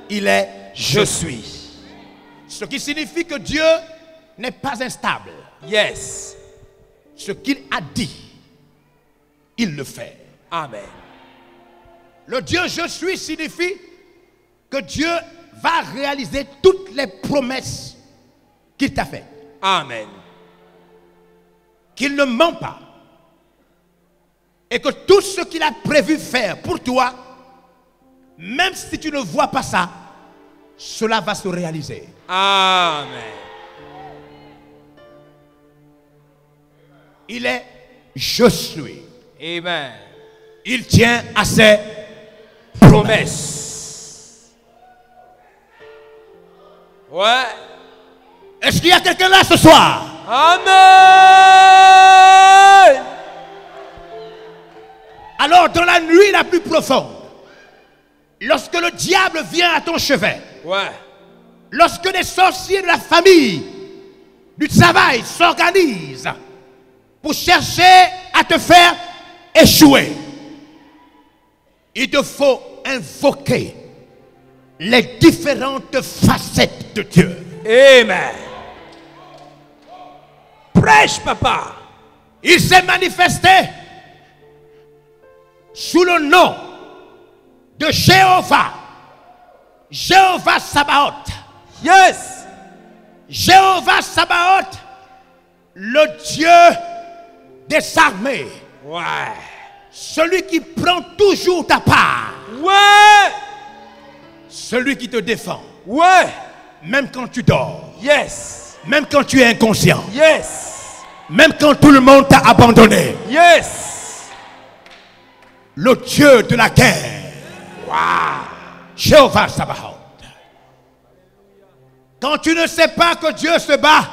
il est Je suis. Ce qui signifie que Dieu n'est pas instable. Yes. Ce qu'il a dit, il le fait. Amen. Le Dieu Je suis signifie que Dieu va réaliser toutes les promesses qu'il t'a faites. Amen. Qu'il ne ment pas. Et que tout ce qu'il a prévu faire pour toi, même si tu ne vois pas ça, cela va se réaliser. Amen. Il est Je suis. Amen. Il tient à ses Promesse. Ouais. Est-ce qu'il y a quelqu'un là ce soir? Amen. Alors dans la nuit la plus profonde, Lorsque le diable vient à ton chevet, Ouais. lorsque les sorciers de la famille, du travail s'organisent pour chercher à te faire échouer, il te faut invoquer les différentes facettes de Dieu. Amen. Prêche, papa. Il s'est manifesté sous le nom de Jéhovah. Jéhovah Sabaoth. Yes. Jéhovah Sabaoth, le Dieu des armées. Ouais. Celui qui prend toujours ta part. Ouais. Celui qui te défend. Ouais. Même quand tu dors. Yes. Même quand tu es inconscient. Yes. Même quand tout le monde t'a abandonné. Yes. Le Dieu de la guerre. Wow. Jéhovah Sabaoth. Quand tu ne sais pas que Dieu se bat,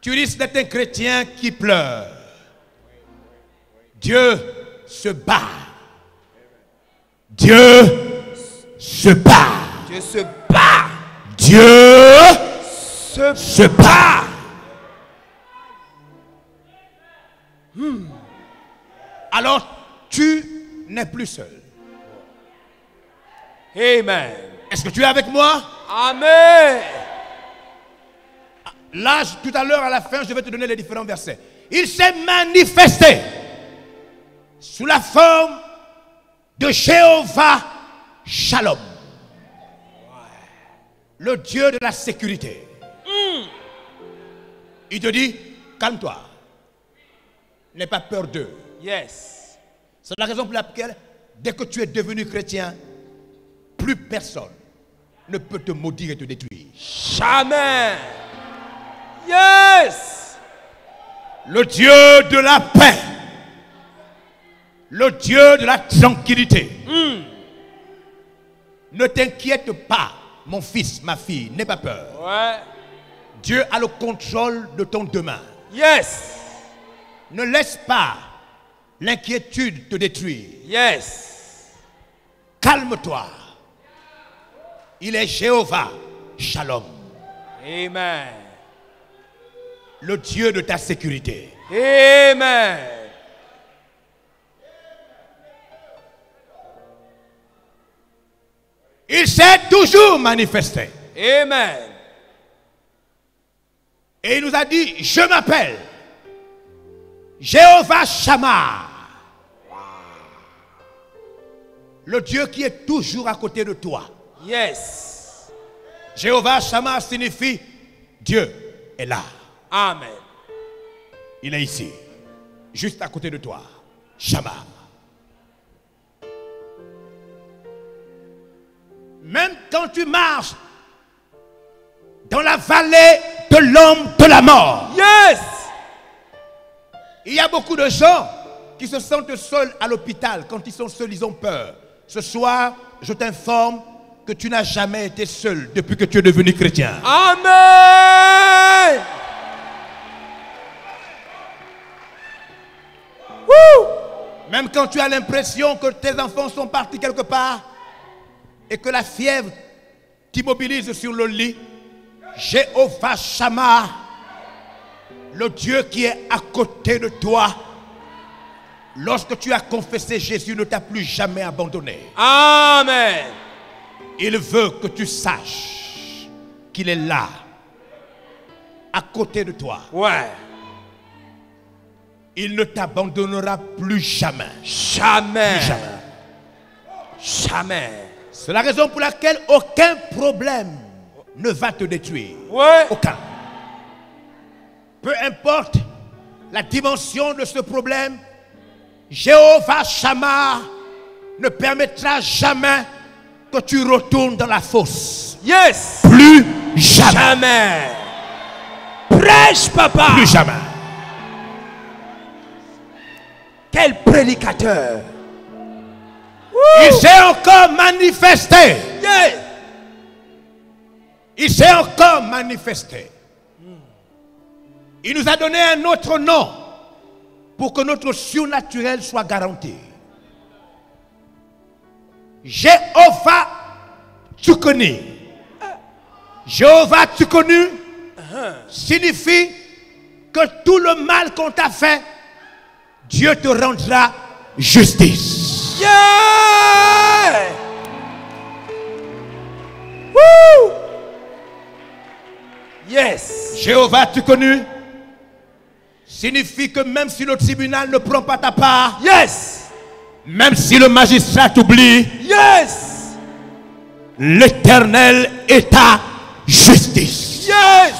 tu risques d'être un chrétien qui pleure. Dieu se bat. Dieu se bat. Dieu se bat. Dieu se bat. Alors tu n'es plus seul. Amen. Est-ce que tu es avec moi? Amen. Là, tout à l'heure, à la fin, je vais te donner les différents versets. Il s'est manifesté sous la forme de Jéhovah Shalom, le Dieu de la sécurité. Il te dit, calme-toi, n'aie pas peur d'eux. Yes. C'est la raison pour laquelle, dès que tu es devenu chrétien, plus personne ne peut te maudire et te détruire. Jamais. Yes. Le Dieu de la paix, le Dieu de la tranquillité. Ne t'inquiète pas, mon fils, ma fille, n'aie pas peur. Ouais. Dieu a le contrôle de ton demain. Yes. Ne laisse pas l'inquiétude te détruire. Yes. Calme-toi. Il est Jéhovah Shalom, Amen. le Dieu de ta sécurité. Amen. Il s'est toujours manifesté. Amen. Et il nous a dit, je m'appelle Jéhovah Shammah. Le Dieu qui est toujours à côté de toi. Yes. Jéhovah Shammah signifie Dieu est là. Amen. Il est ici, juste à côté de toi. Shammah. Même quand tu marches dans la vallée de l'homme de la mort, Yes. il y a beaucoup de gens qui se sentent seuls à l'hôpital. Quand ils sont seuls, ils ont peur. Ce soir, je t'informe que tu n'as jamais été seul depuis que tu es devenu chrétien. Amen. Woo. Même quand tu as l'impression que tes enfants sont partis quelque part et que la fièvre t'immobilise sur le lit, Jéhovah Shammah, le Dieu qui est à côté de toi, lorsque tu as confessé Jésus, ne t'a plus jamais abandonné. Amen. Il veut que tu saches qu'il est là, à côté de toi. Ouais. Il ne t'abandonnera plus jamais. Jamais. Plus jamais. Jamais. C'est la raison pour laquelle aucun problème ne va te détruire. Ouais. Aucun. Peu importe la dimension de ce problème, Jéhovah Shammah ne permettra jamais que tu retournes dans la fosse. Yes. Plus jamais. Jamais. Prêche, papa. Plus jamais. Quel prédicateur. Il s'est encore manifesté. Yeah. Il s'est encore manifesté. Il nous a donné un autre nom pour que notre surnaturel soit garanti. Jéhovah Tsidkenu. Jéhovah Tsidkenu signifie que tout le mal qu'on t'a fait, Dieu te rendra justice. Yeah! Woo! Yes. Jéhovah Tsidkenu signifie que même si le tribunal ne prend pas ta part, Yes. même si le magistrat t'oublie, Yes. l'Éternel est ta justice. Yes.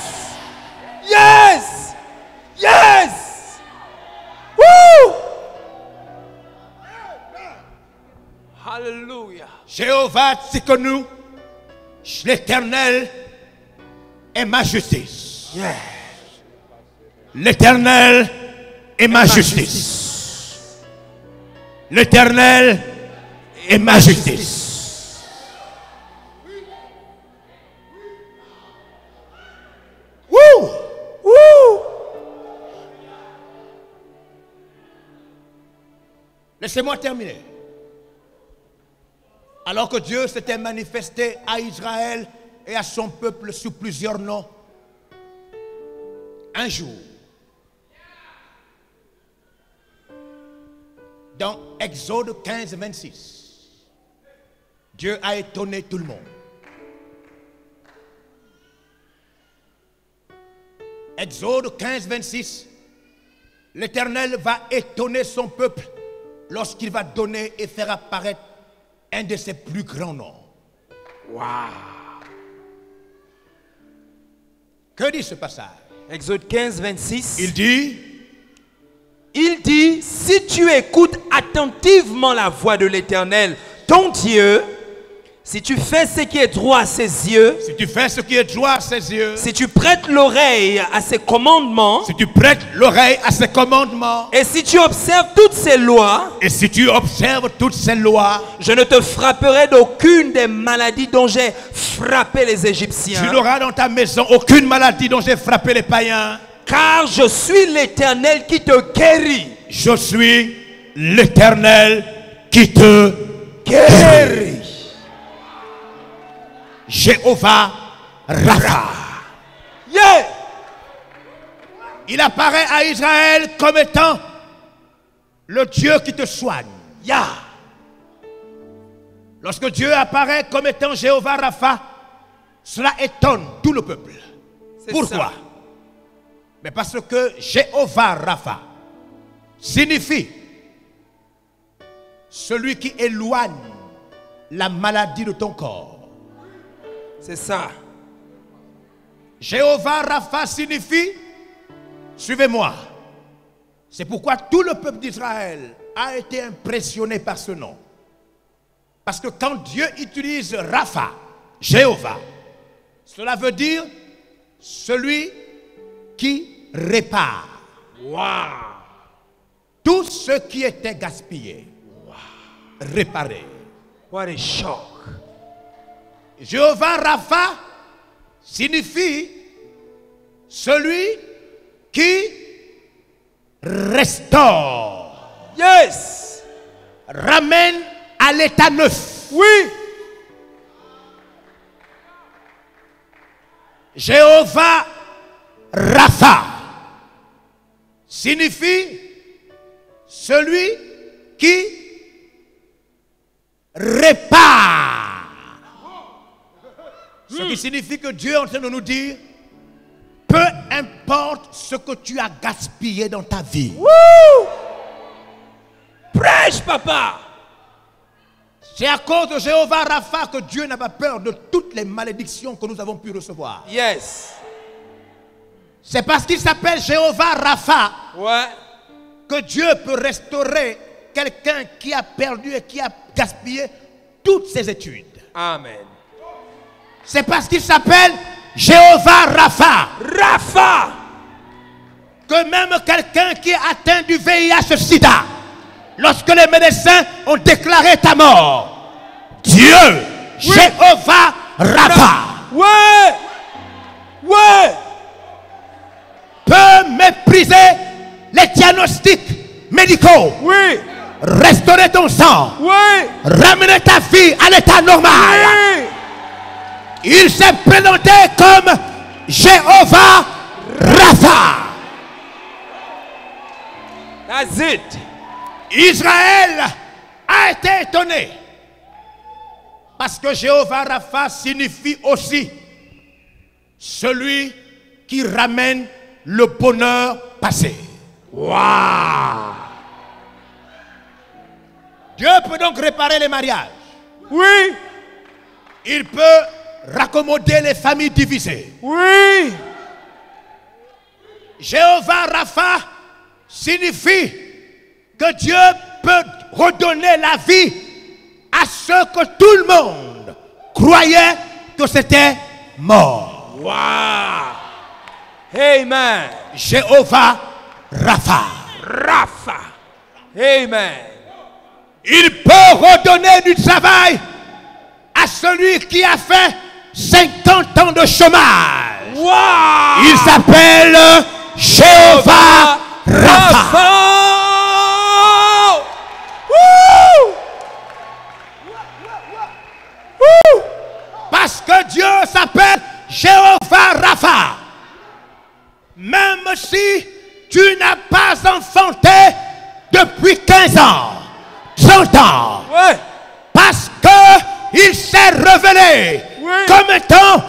Yes. Yes. Woo! Hallelujah. Jéhovah Tsidkenu, l'Éternel est ma justice. Yeah. L'Éternel est ma justice. L'Éternel est ma justice. Wouh! Woo! Laissez-moi terminer. Alors que Dieu s'était manifesté à Israël et à son peuple sous plusieurs noms, un jour, dans Exode 15, 26, Dieu a étonné tout le monde. Exode 15, 26, l'Éternel va étonner son peuple lorsqu'il va donner et faire apparaître un de ses plus grands noms. Wow. Que dit ce passage? Exode 15, 26. Il dit, Si tu écoutes attentivement la voix de l'Éternel, ton Dieu, si tu fais ce qui est droit à ses yeux, si tu fais ce qui est droit à ses yeux, si tu prêtes l'oreille à ses commandements, si tu prêtes l'oreille à ses commandements, et si tu observes toutes ses lois, et si tu observes toutes ces lois, je ne te frapperai d'aucune des maladies dont j'ai frappé les Égyptiens. tu n'auras dans ta maison aucune maladie dont j'ai frappé les païens. Car je suis l'Éternel qui te guérit. Je suis l'Éternel qui te guérit. Jéhovah Rapha. Yeah. Il apparaît à Israël comme étant le Dieu qui te soigne. Yeah. Lorsque Dieu apparaît comme étant Jéhovah Rapha, cela étonne tout le peuple. Pourquoi? Ça. Mais parce que Jéhovah Rapha signifie celui qui éloigne la maladie de ton corps. C'est ça. Jéhovah Rapha signifie, suivez-moi, c'est pourquoi tout le peuple d'Israël a été impressionné par ce nom. Parce que quand Dieu utilise Rapha, Jéhovah, cela veut dire celui qui répare. Wow. Tout ce qui était gaspillé, réparé. What a shock. Jéhovah Rapha signifie celui qui restaure. Yes. Ramène à l'état neuf. Oui. Jéhovah Rapha signifie celui qui répare. Ce qui signifie que Dieu est en train de nous dire, peu importe ce que tu as gaspillé dans ta vie. Woo. Prêche, papa. C'est à cause de Jéhovah Rapha que Dieu n'a pas peur de toutes les malédictions que nous avons pu recevoir. Yes. C'est parce qu'il s'appelle Jéhovah Rapha Ouais. que Dieu peut restaurer quelqu'un qui a perdu et qui a gaspillé toutes ses études. Amen. C'est parce qu'il s'appelle Jéhovah Rapha Rapha. que même quelqu'un qui est atteint du VIH-Sida, lorsque les médecins ont déclaré ta mort, Dieu, oui. Jéhovah Rapha, ouais, ouais, peut mépriser les diagnostics médicaux. oui, restaurer ton sang, Oui. ramener ta vie à l'état normal. Oui. Il s'est présenté comme Jéhovah Rapha. That's it. Israël a été étonné parce que Jéhovah Rapha signifie aussi celui qui ramène le bonheur passé. Waouh! Dieu peut donc réparer les mariages. Oui. Il peut raccommoder les familles divisées. Oui. Jéhovah Rapha signifie que Dieu peut redonner la vie à ceux que tout le monde croyait que c'était mort. Wow. Amen. Jéhovah Rapha. Rapha. Amen. Il peut redonner du travail à celui qui a fait 50 ans de chômage. Wow. Il s'appelle Jéhovah Rapha. Parce que Dieu s'appelle Jéhovah Rapha. Même si tu n'as pas enfanté depuis 15 ans, 30 ans, Ouais. parce qu'il s'est révélé Oui. comme étant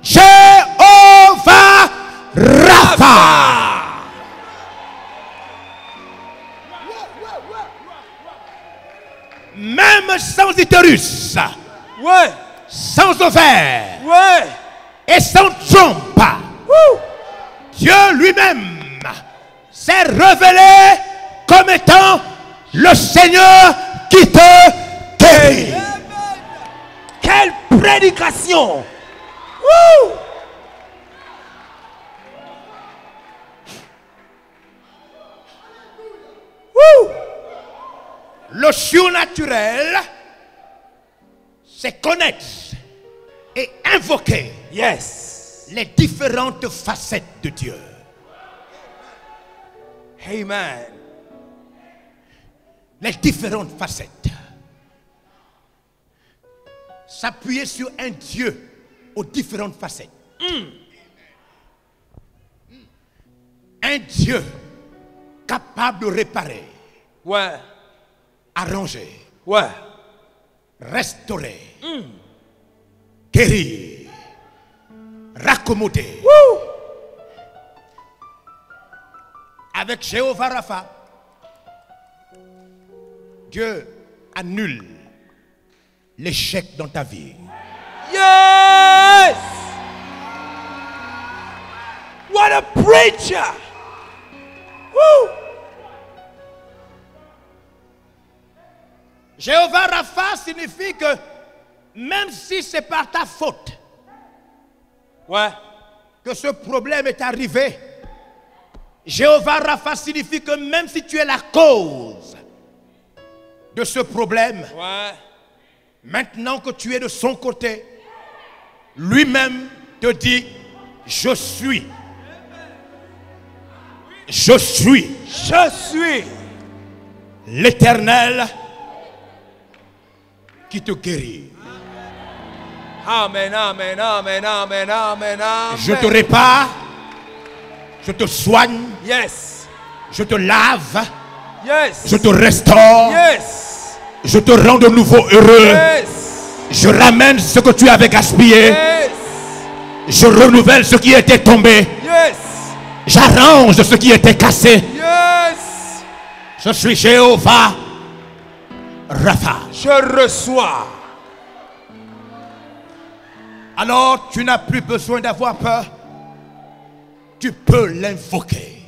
Jéhovah Rapha. Même sans utérus, Ouais. sans ovaire Ouais. et sans trompe, Dieu lui-même s'est révélé comme étant le Seigneur qui te guérit. Quelle prédication. Le surnaturel, c'est connaître et invoquer Yes. les différentes facettes de Dieu. Amen. Les différentes facettes. S'appuyer sur un Dieu aux différentes facettes. Un Dieu capable de réparer, Ouais. arranger, Ouais. restaurer, guérir, raccommoder. Avec Jéhovah Rapha, Dieu annule l'échec dans ta vie. Yes. What a preacher. Woo. Jéhovah Rapha signifie que même si c'est par ta faute Ouais. que ce problème est arrivé, Jéhovah Rapha signifie que même si tu es la cause de ce problème, Ouais. maintenant que tu es de son côté, lui-même te dit, je suis. Je suis Je suis. l'Éternel qui te guérit. Amen, amen, amen, amen, amen, amen. Je te répare, je te soigne, Yes. je te lave, Yes. je te restaure, Yes. je te rends de nouveau heureux, Yes. je ramène ce que tu avais gaspillé, Yes. je renouvelle ce qui était tombé, Yes. j'arrange ce qui était cassé. Yes. Je suis Jéhovah Rapha. Je reçois. Alors tu n'as plus besoin d'avoir peur. Tu peux l'invoquer.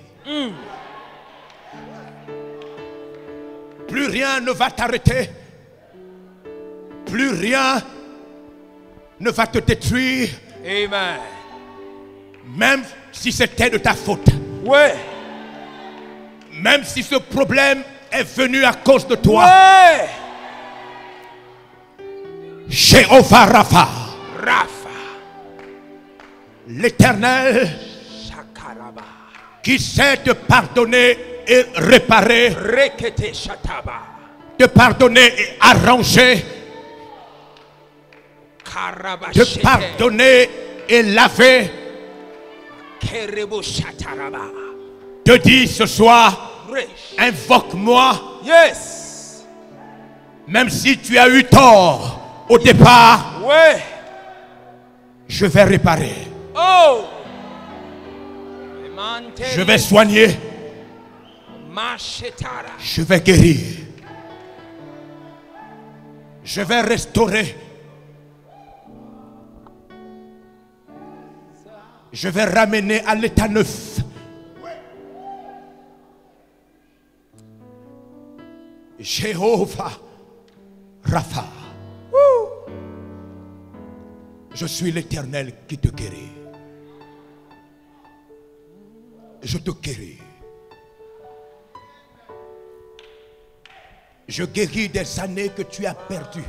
Plus rien ne va t'arrêter. Plus rien ne va te détruire. Amen. Même si c'était de ta faute. Ouais. Même si ce problème est venu à cause de toi. Ouais. Jéhovah Rapha, Rapha. l'Éternel Shakaraba. qui sait te pardonner et réparer. Rekete Shataba. de pardonner et arranger, de pardonner et laver, te dis ce soir, invoque-moi. Yes. Même si tu as eu tort au départ, Ouais. je vais réparer. Oh. Je vais soigner. Je vais guérir. Je vais restaurer. Je vais ramener à l'état neuf. Jéhovah Rapha. Je suis l'Éternel qui te guérit. Je te guéris. Je guéris des années que tu as perdues.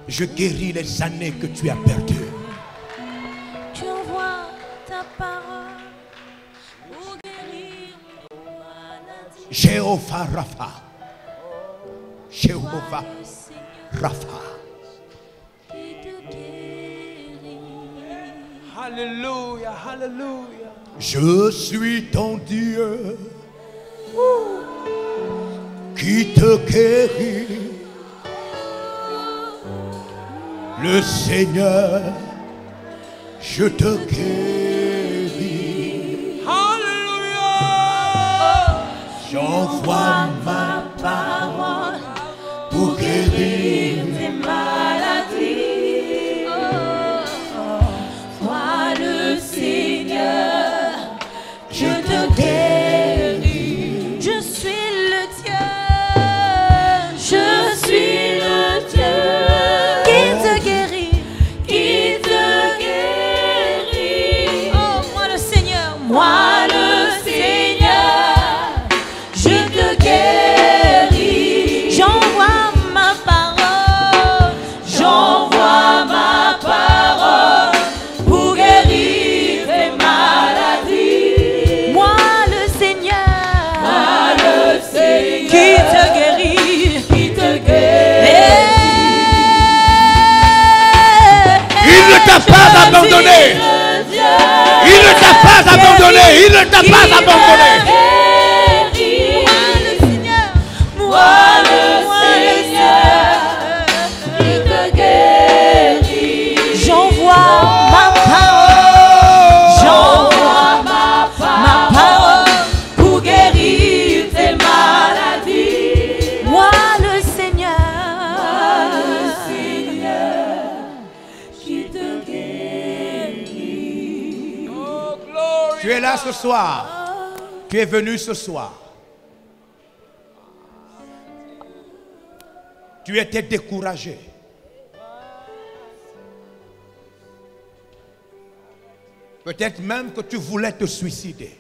Je guéris les années que tu as perdues. Tu envoies ta parole pour guérir nos maladies. Jéhovah Rapha. Jéhovah Rapha. Qui te guérit. Hallelujah, hallelujah. Je suis ton Dieu qui te guérit. Le Seigneur, je te guéris. Hallelujah. J'envoie ma parole pour guérir Tes maladies. Toi le Seigneur, je te guéris. Je suis le Dieu. Je suis le Dieu. Qui te guérit. Qui te guérit. Oh, moi le Seigneur. Moi le Seigneur, je te guéris. J'envoie ma parole. J'envoie ma parole pour guérir tes maladies. Moi le Seigneur. Qui te guérit. Qui te guérit. Il ne t'a pas abandonné. Il ne t'a pas abandonné. Il ne t'a pas abandonné. Moi le Seigneur. Moi le Seigneur. Qui te guérit. J'envoie ma parole. J'envoie ma parole pour guérir tes maladies. Moi le Seigneur. Qui te guérit. Oh, glory. Tu es là ce soir. Tu es venu ce soir. Tu étais découragé. Peut-être même que tu voulais te suicider.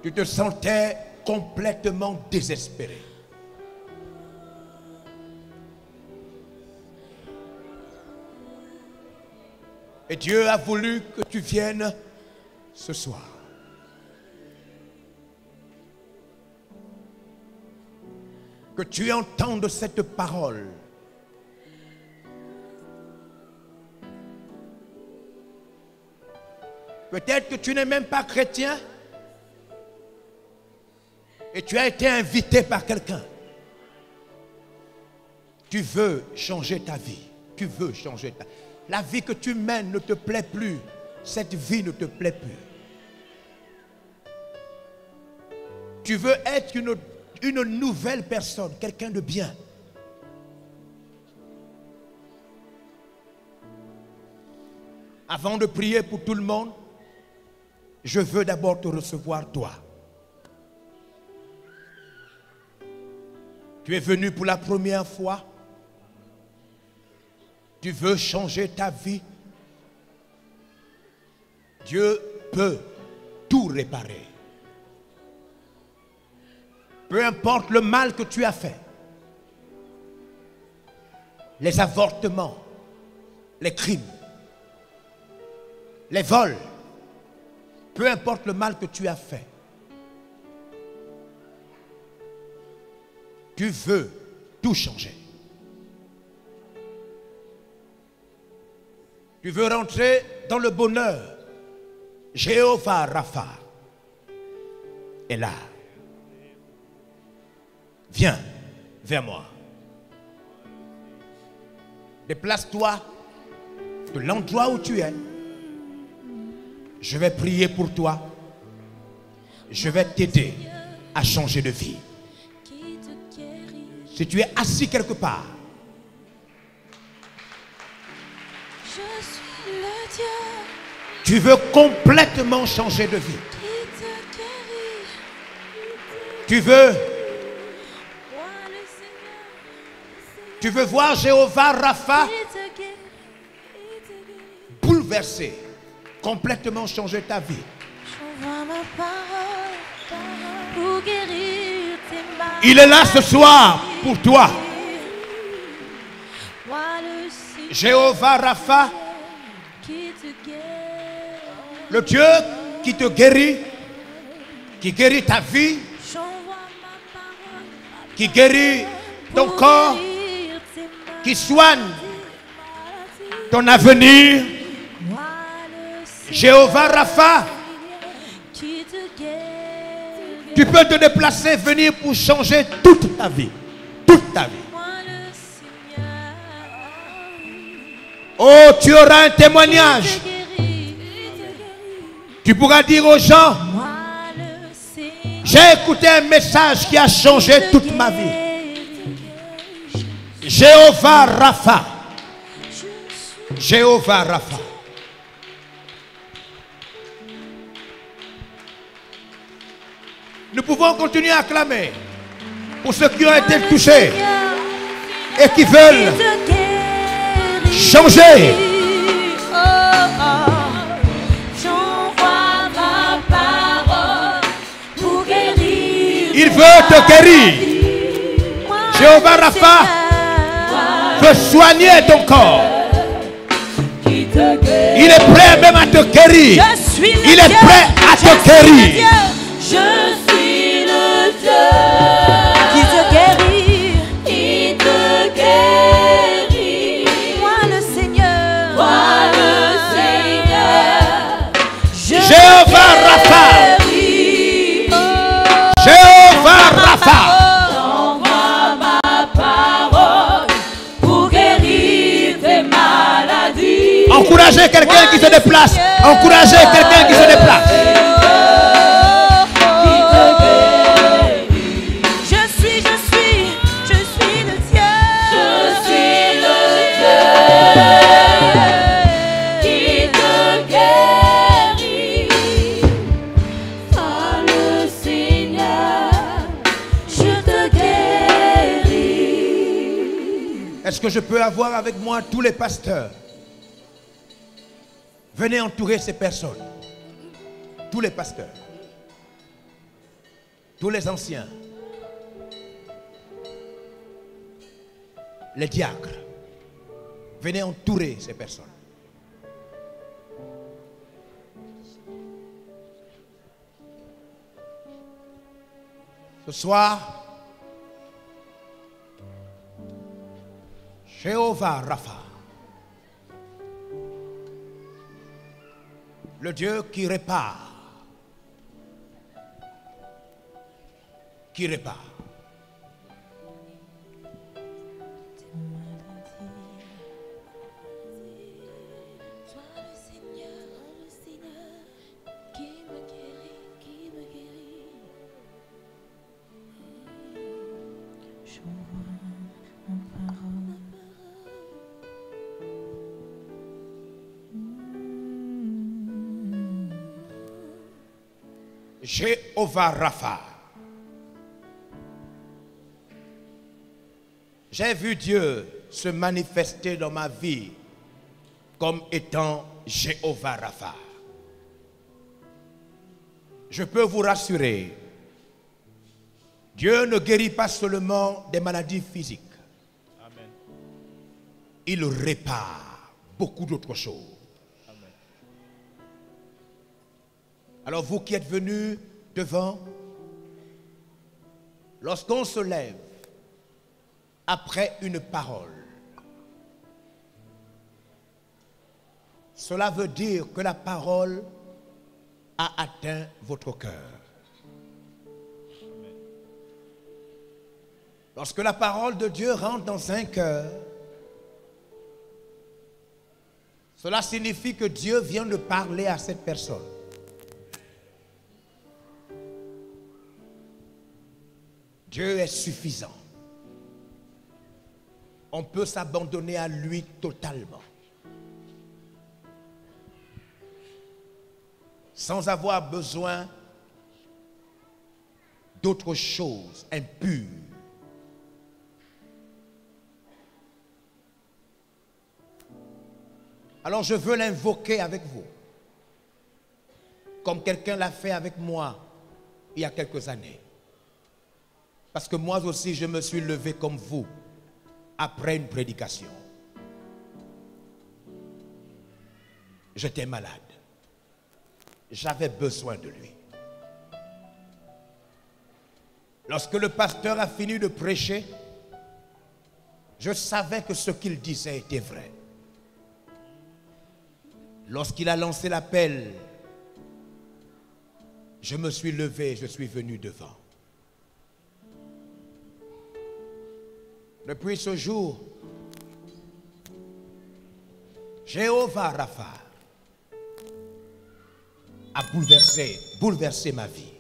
Tu te sentais complètement désespéré. Et Dieu a voulu que tu viennes ce soir. Que tu entendes cette parole. Peut-être que tu n'es même pas chrétien et tu as été invité par quelqu'un. Tu veux changer ta vie. Tu veux changer ta vie. La vie que tu mènes ne te plaît plus. Cette vie ne te plaît plus. Tu veux être une nouvelle personne, quelqu'un de bien. Avant de prier pour tout le monde, je veux d'abord te recevoir toi. Tu es venu pour la première fois. Tu veux changer ta vie. Dieu peut tout réparer. Peu importe le mal que tu as fait. Les avortements, les crimes, les vols, Peu importe le mal que tu as fait, tu veux tout changer. Tu veux rentrer dans le bonheur. Jéhovah Rapha est là. Viens vers moi. Déplace-toi de l'endroit où tu es. Je vais prier pour toi. Je vais t'aider à changer de vie. Si tu es assis quelque part, Je suis le Dieu tu veux complètement changer de vie. qui te guérit. Tu veux, Moi le Seigneur tu veux voir Jéhovah Rapha qui te guérit. bouleverser, complètement changer ta vie. J'envoie ma parole pour guérir tes maladies. Il est là ce soir pour toi. Moi le Seigneur Jéhovah Rapha, qui te guérit. le Dieu qui te guérit, qui guérit ta vie, J'envoie ma parole qui guérit ton pour corps, guérir tes maladies. qui soigne ton avenir. Moi le Seigneur Jéhovah Rapha, qui te guérit. tu peux te déplacer, venir pour changer toute ta vie. Toute ta vie. Moi le Seigneur Oh, tu auras un qui témoignage. te guérit. Tu pourras dire aux gens, Moi le Seigneur j'ai écouté un message qui a changé qui te toute ma vie. guérit. Jéhovah Rapha. Je suis Jéhovah Rapha. Nous pouvons continuer à acclamer pour ceux qui ont été le touchés Seigneur et qui veulent qui te guérit. changer. Oh, oh. J'envoie ma parole pour guérir. Il veut te guérir. Moi, Jéhovah le Rapha Seigneur veut soigner ton corps. qui te guérit. Il est prêt même à te guérir. Je suis le Il est Dieu. prêt à Je te suis le guérir. Dieu. Je suis le Dieu qui te guérit. Qui te guérit. Moi le Seigneur. Moi le Seigneur. Je Jéhovah Rapha. guéris. Jéhovah Rapha. J'envoie ma parole pour guérir tes maladies. Encouragez quelqu'un qui se déplace. Encouragez quelqu'un qui se déplace. Je suis le Dieu. Je suis le Dieu qui te guérit. Ah, le Seigneur, je te guéris. Est-ce que je peux avoir avec moi tous les pasteurs? Venez entourer ces personnes. Tous les pasteurs. Tous les anciens. Les diacres. Venez entourer ces personnes. Ce soir, Jéhovah Rapha, le Dieu qui répare, qui répare. Toi le Seigneur qui me guérit, qui me guérit. J'envoie ma parole. Jéhovah Rapha. J'ai vu Dieu se manifester dans ma vie comme étant Jéhovah Rapha. Je peux vous rassurer, Dieu ne guérit pas seulement des maladies physiques. Amen. Il répare beaucoup d'autres choses. Amen. Alors vous qui êtes venus devant, lorsqu'on se lève après une parole, cela veut dire que la parole a atteint votre cœur. Lorsque la parole de Dieu rentre dans un cœur, cela signifie que Dieu vient de parler à cette personne. Dieu est suffisant. On peut s'abandonner à lui totalement. Sans avoir besoin d'autre chose impure. Alors je veux l'invoquer avec vous, comme quelqu'un l'a fait avec moi il y a quelques années. Parce que moi aussi je me suis levé comme vous après une prédication. J'étais malade. J'avais besoin de lui. Lorsque le pasteur a fini de prêcher, je savais que ce qu'il disait était vrai. Lorsqu'il a lancé l'appel, je me suis levé, je suis venu devant. Depuis ce jour, Jéhovah Rapha a bouleversé ma vie.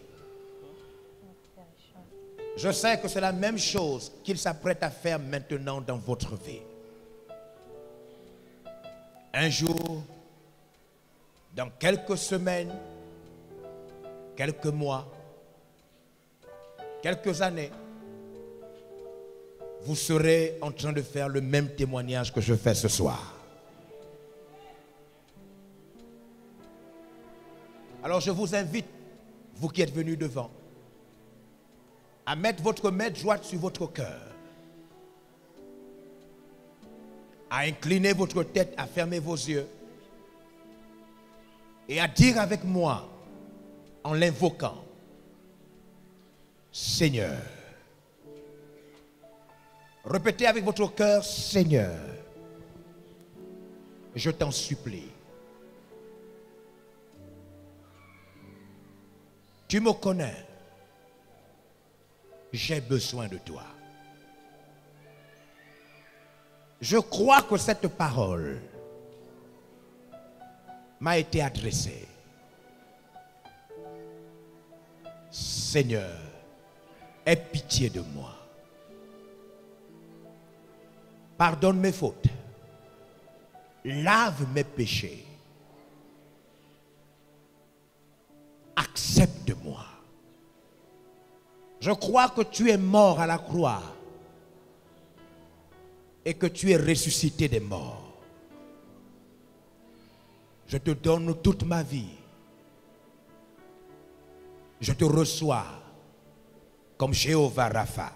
Je sais que c'est la même chose qu'il s'apprête à faire maintenant dans votre vie. Un jour, dans quelques semaines, quelques mois, quelques années, vous serez en train de faire le même témoignage que je fais ce soir. Alors je vous invite, vous qui êtes venus devant, à mettre votre main droite sur votre cœur, à incliner votre tête, à fermer vos yeux et à dire avec moi, en l'invoquant, Seigneur. Répétez avec votre cœur, Seigneur, je t'en supplie. Tu me connais. J'ai besoin de toi. Je crois que cette parole m'a été adressée. Seigneur, aie pitié de moi. Pardonne mes fautes. Lave mes péchés. Accepte-moi. Je crois que tu es mort à la croix et que tu es ressuscité des morts. Je te donne toute ma vie. Je te reçois comme Jéhovah Rapha,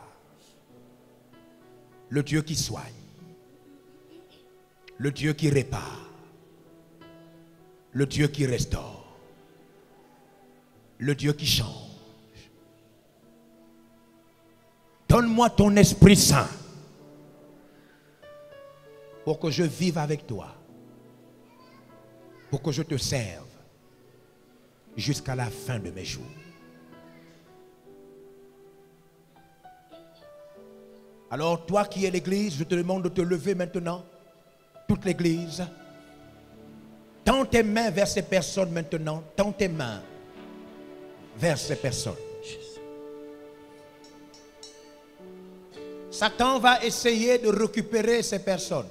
le Dieu qui soigne, le Dieu qui répare, le Dieu qui restaure, le Dieu qui change. Donne-moi ton Esprit Saint pour que je vive avec toi, pour que je te serve jusqu'à la fin de mes jours. Alors toi qui es l'église, je te demande de te lever maintenant, toute l'église. Tends tes mains vers ces personnes maintenant, tends tes mains vers ces personnes. Satan va essayer de récupérer ces personnes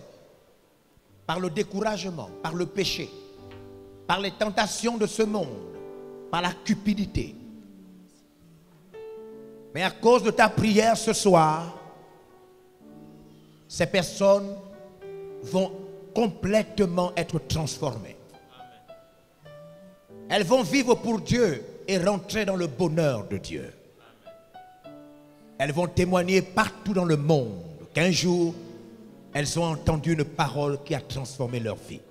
par le découragement, par le péché, par les tentations de ce monde, par la cupidité. Mais à cause de ta prière ce soir, ces personnes vont complètement être transformées. Elles vont vivre pour Dieu et rentrer dans le bonheur de Dieu. Elles vont témoigner partout dans le monde qu'un jour, elles ont entendu une parole qui a transformé leur vie.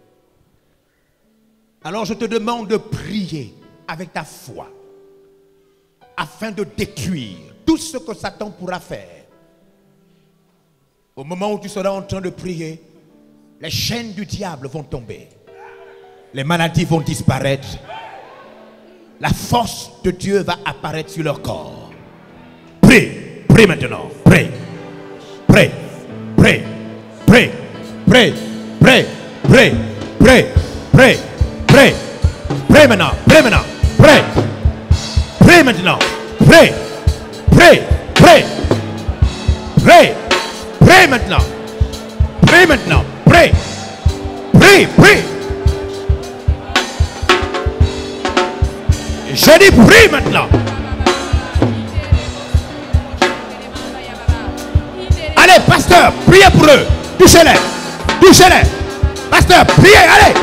Alors je te demande de prier avec ta foi, afin de détruire tout ce que Satan pourra faire. Au moment où tu seras en train de prier, les chaînes du diable vont tomber. Les maladies vont disparaître. La force de Dieu va apparaître sur leur corps. Prie, prie maintenant, prie, prie, prie, prie, prie, prie, prie, prie, prie, prie, prie maintenant, prie maintenant, prie, prie maintenant, prie, prie, prie, prie, prie maintenant, prie maintenant, prie, prie, prie. Je dis prie maintenant. Allez, pasteur, priez pour eux. Touchez-les. Touchez-les. Pasteur, priez, allez.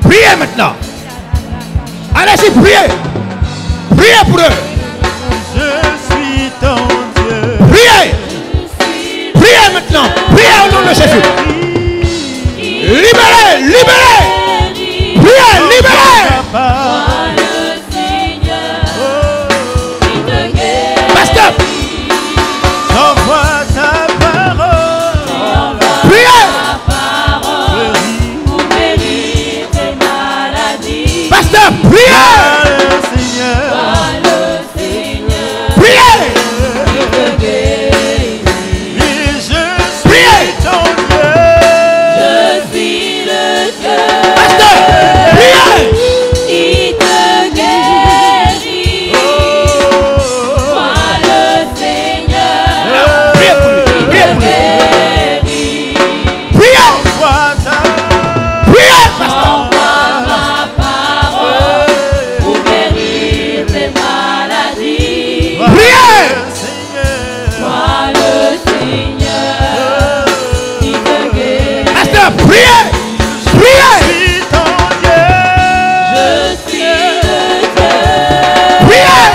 Priez maintenant. Allez-y, priez. Priez pour eux. Je suis ton Dieu. Priez. Priez maintenant. Priez au nom de Jésus. Libérez, libérez. Priez, libérez. J'envoie ta parole. Priez. Pour guérir tes maladies. Pasteur, priez. Le Seigneur. Le Seigneur Priez. te guérit. Et je suis Priez. ton Dieu. Je suis le Dieu Pasteur, priez. qui te guérit. Moi le Seigneur Priez pour lui. qui Priez te pour lui. guérit. Priez. J'envoie ta Priez, pasteur. Envoie ma parole pour guérir tes maladies. Priez. Seigneur. Moi le Seigneur qui te guérit. Pasteur, priez. Priez. Je suis ton Dieu. Je suis le Dieu Priez.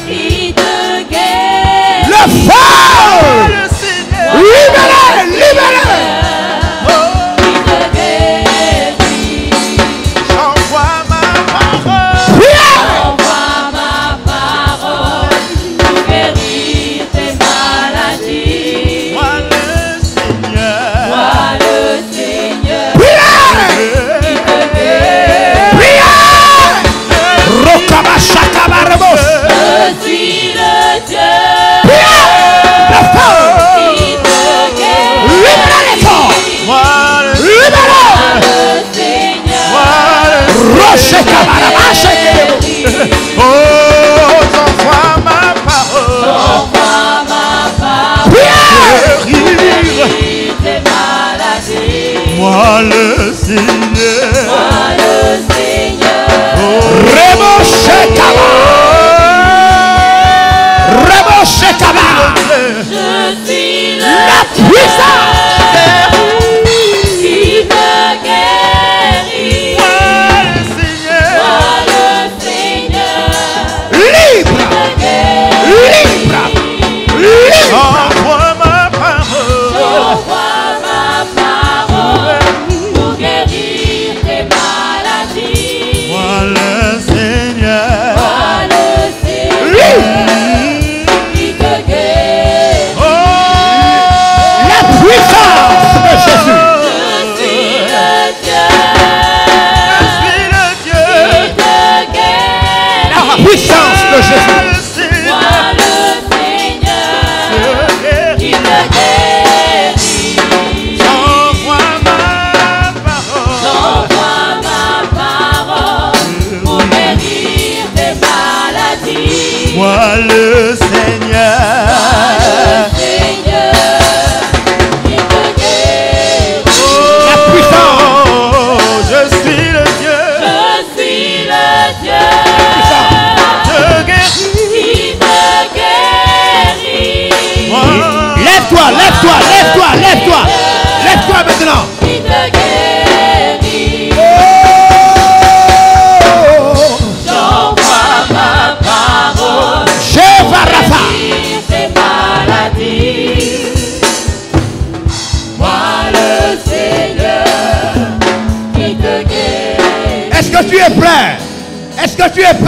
qui te guérit. Le feu. Le Seigneur. Libérez, libérez. Qui te guérit. J'envoie ma parole. Priez. Envoie ma parole pour guérir tes maladies. Moi le Seigneur. Moi le Seigneur Priez. qui te guérit. Priez. Rokabashakabarabos. Je suis le Dieu Le feu. qui te guérit. Libérez les corps. Moi le Libérez. Le Seigneur Moi Roshekabarabashakebos. Oh, j'envoie ma parole. envoie ma parole Priez. Guérir. guérir tes maladies. Moi le Seigneur. Moi le Seigneur Reboshekaba. Reboshekaba. je suis La le puissance. qui te guérit. Moi le Seigneur. Moi le Seigneur Libre. te guérit. Libre. Libre. Envoie ma parole. Envoie ma parole pour guérir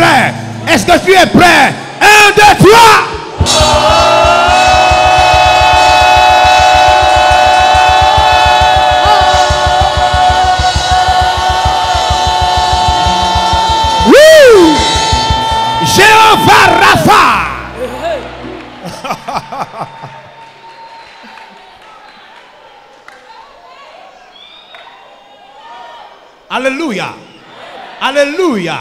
prêt? Est-ce que tu es prêt? 1, 2, 3. Jéhovah Rapha. Alléluia. Alléluia.